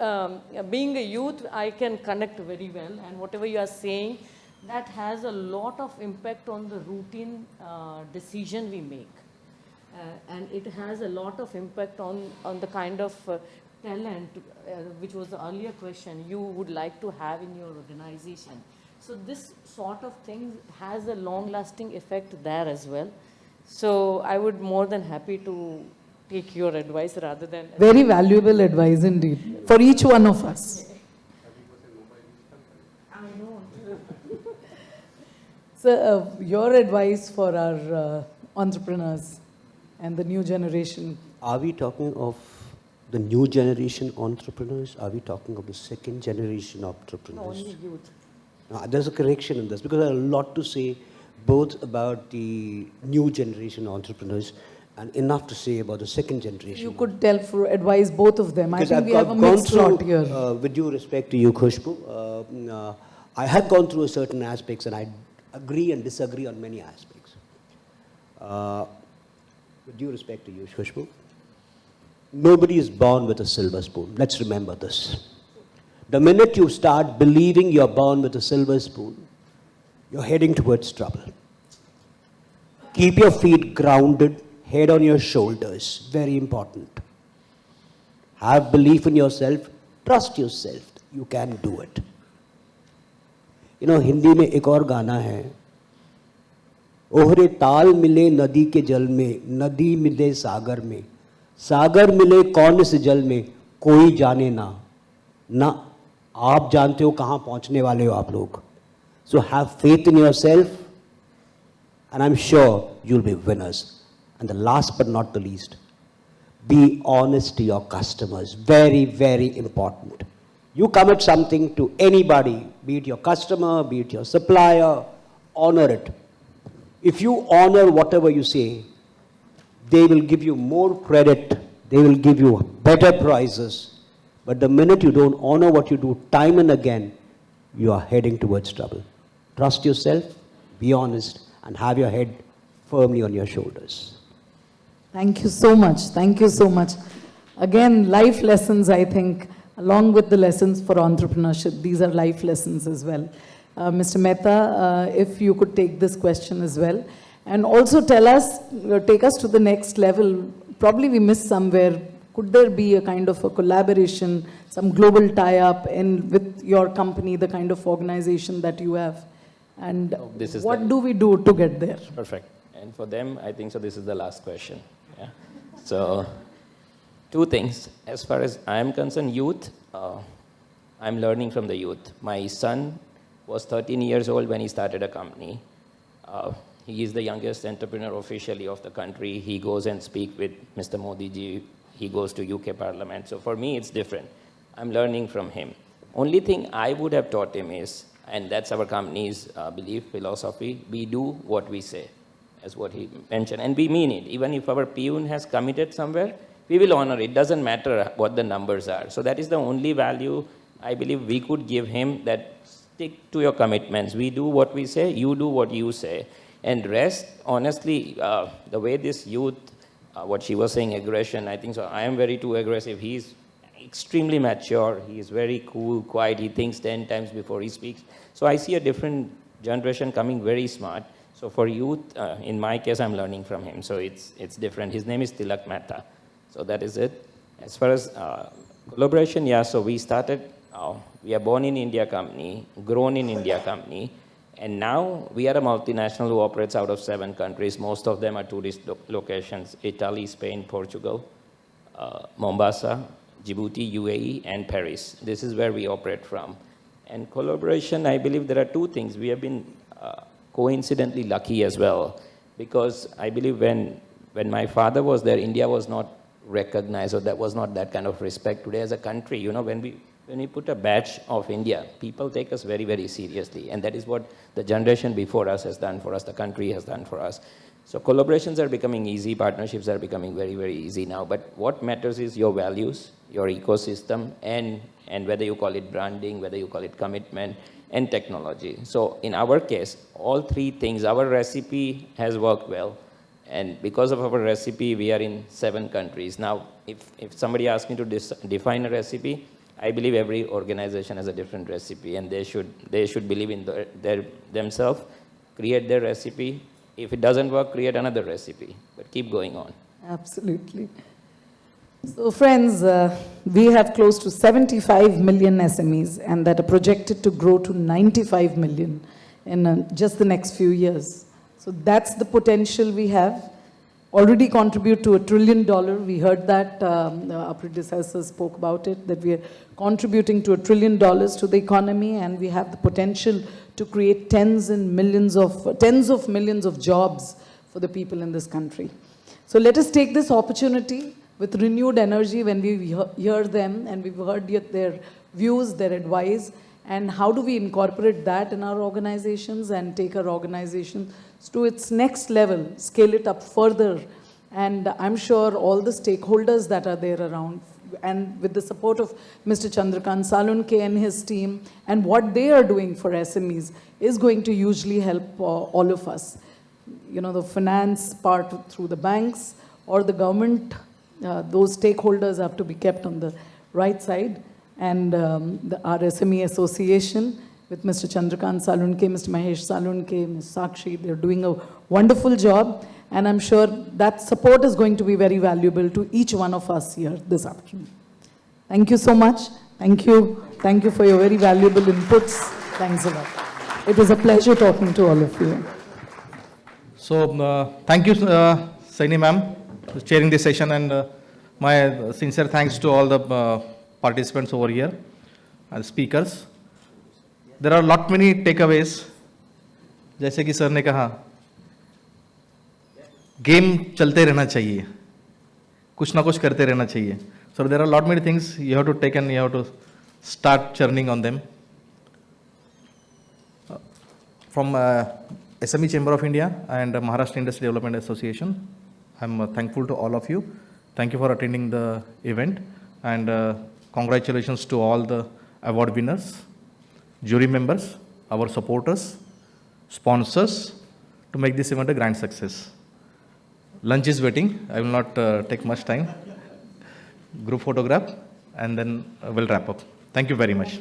S9: being a youth, I can connect very well. And whatever you are saying, that has a lot of impact on the routine decision we make. And it has a lot of impact on the kind of talent, which was the earlier question, you would like to have in your organization. So this sort of thing has a long-lasting effect there as well. So I would more than happy to take your advice rather than...
S5: Very valuable advice indeed, for each one of us.
S9: I know.
S5: So your advice for our entrepreneurs and the new generation.
S10: Are we talking of the new generation entrepreneurs? Are we talking of the second generation entrepreneurs?
S9: No, only youth.
S10: Now, there's a correction in this because I have a lot to say both about the new generation entrepreneurs and enough to say about the second generation.
S5: You could advise both of them. I
S10: Because
S5: think we have a mixed lot here.
S10: with due respect to you, Khushbu, I have gone through certain aspects and I agree and disagree on many aspects. With due respect to you, Khushbu, nobody is born with a silver spoon. Let's remember this. The minute you start believing you're born with a silver spoon, you're heading towards trouble. Keep your feet grounded, head on your shoulders. Very important. Have belief in yourself. Trust yourself. You can do it. You know, Hindi में एक और गाना है, ओहरे ताल मिले नदी के जल में, नदी मिले सागर में, सागर मिले कौन से जल में, कोई जाने ना आप जानते हो कहाँ पहुँचने वाले हो आप लोग. So have faith in yourself and I'm sure you'll be winners. And the last but not the least, be honest to your customers. Very, very important. You commit something to anybody, be it your customer, be it your supplier, honor it. If you honor whatever you say, they will give you more credit, they will give you better prices. But the minute you don't honor what you do time and again, you are heading towards trouble. Trust yourself, be honest, and have your head firmly on your shoulders.
S5: Thank you so much. Thank you so much. Again, life lessons, I think, along with the lessons for entrepreneurship. These are life lessons as well. Mr. Mehta, if you could take this question as well. And also tell us, take us to the next level. Probably we missed somewhere. Could there be a kind of a collaboration, some global tie-up with your company, the kind of organization that you have? And what do we do to get there?
S11: Perfect. And for them, I think so this is the last question. Yeah. So, two things. As far as I am concerned, youth, I'm learning from the youth. My son was 13 years old when he started a company. He is the youngest entrepreneur officially of the country. He goes and speaks with Mr. Modi ji. He goes to UK Parliament. So for me, it's different. I'm learning from him. Only thing I would have taught him is, and that's our company's belief, philosophy, we do what we say, as what he mentioned. And we mean it. Even if our peon has committed somewhere, we will honor it. It doesn't matter what the numbers are. So that is the only value I believe we could give him, that stick to your commitments. We do what we say, you do what you say. And rest, honestly, the way this youth, what she was saying, aggression, I think so. I am very too aggressive. He's extremely mature. He is very cool, quiet. He thinks 10 times before he speaks. So I see a different generation coming very smart. So for youth, in my case, I'm learning from him. So it's different. His name is Tilak Mehta. So that is it. As far as collaboration, yeah, so we started, we are born in India company, grown in India company. And now we are a multinational who operates out of 7 countries. Most of them are tourist locations: Italy, Spain, Portugal, Mombasa, Djibouti, UAE, and Paris. This is where we operate from. And collaboration, I believe there are 2 things. We have been coincidentally lucky as well, because I believe when my father was there, India was not recognized, or there was not that kind of respect. Today as a country, you know, when we put a badge of India, people take us very, very seriously. And that is what the generation before us has done for us, the country has done for us. So collaborations are becoming easy, partnerships are becoming very, very easy now. But what matters is your values, your ecosystem, and whether you call it branding, whether you call it commitment, and technology. So in our case, all 3 things, our recipe has worked well. And because of our recipe, we are in 7 countries. Now, if somebody asks me to define a recipe, I believe every organization has a different recipe, and they should believe in themselves, create their recipe. If it doesn't work, create another recipe, but keep going on.
S5: Absolutely. So friends, we have close to 75 million SMEs, and that are projected to grow to 95 million in just the next few years. So that's the potential we have. Already contribute to $1 trillion. We heard that, our predecessors spoke about it, that we are contributing to $1 trillion to the economy, and we have the potential to create tens of millions of jobs for the people in this country. So let us take this opportunity with renewed energy when we hear them, and we've heard their views, their advice, and how do we incorporate that in our organizations and take our organization to its next level, scale it up further. And I'm sure all the stakeholders that are there around, and with the support of Mr. Chandrakant Salunke and his team, and what they are doing for SMEs is going to hugely help all of us. You know, the finance part through the banks or the government, those stakeholders have to be kept on the right side. And our SME association with Mr. Chandrakant Salunke, Mr. Mahesh Salunke, Ms. Sakshi, they're doing a wonderful job. And I'm sure that support is going to be very valuable to each one of us here this afternoon. Thank you so much. Thank you. Thank you for your very valuable inputs. Thanks a lot. It was a pleasure talking to all of you.
S13: So, thank you, Saini ma'am, for chairing this session, and my sincere thanks to all the participants over here and speakers. There are lot many takeaways. जैसे कि sir ने कहा, game चलते रहना चाहिए, कुछ ना कुछ करते रहना चाहिए. So there are lot many things you have to take and you have to start churning on them. From SME Chamber of India and Maharashtra Industry Development Association, I'm thankful to all of you. Thank you for attending the event, and congratulations to all the award winners, jury members, our supporters, sponsors, to make this event a grand success. Lunch is waiting. I will not take much time. group photograph, and then we'll wrap up. Thank you very much.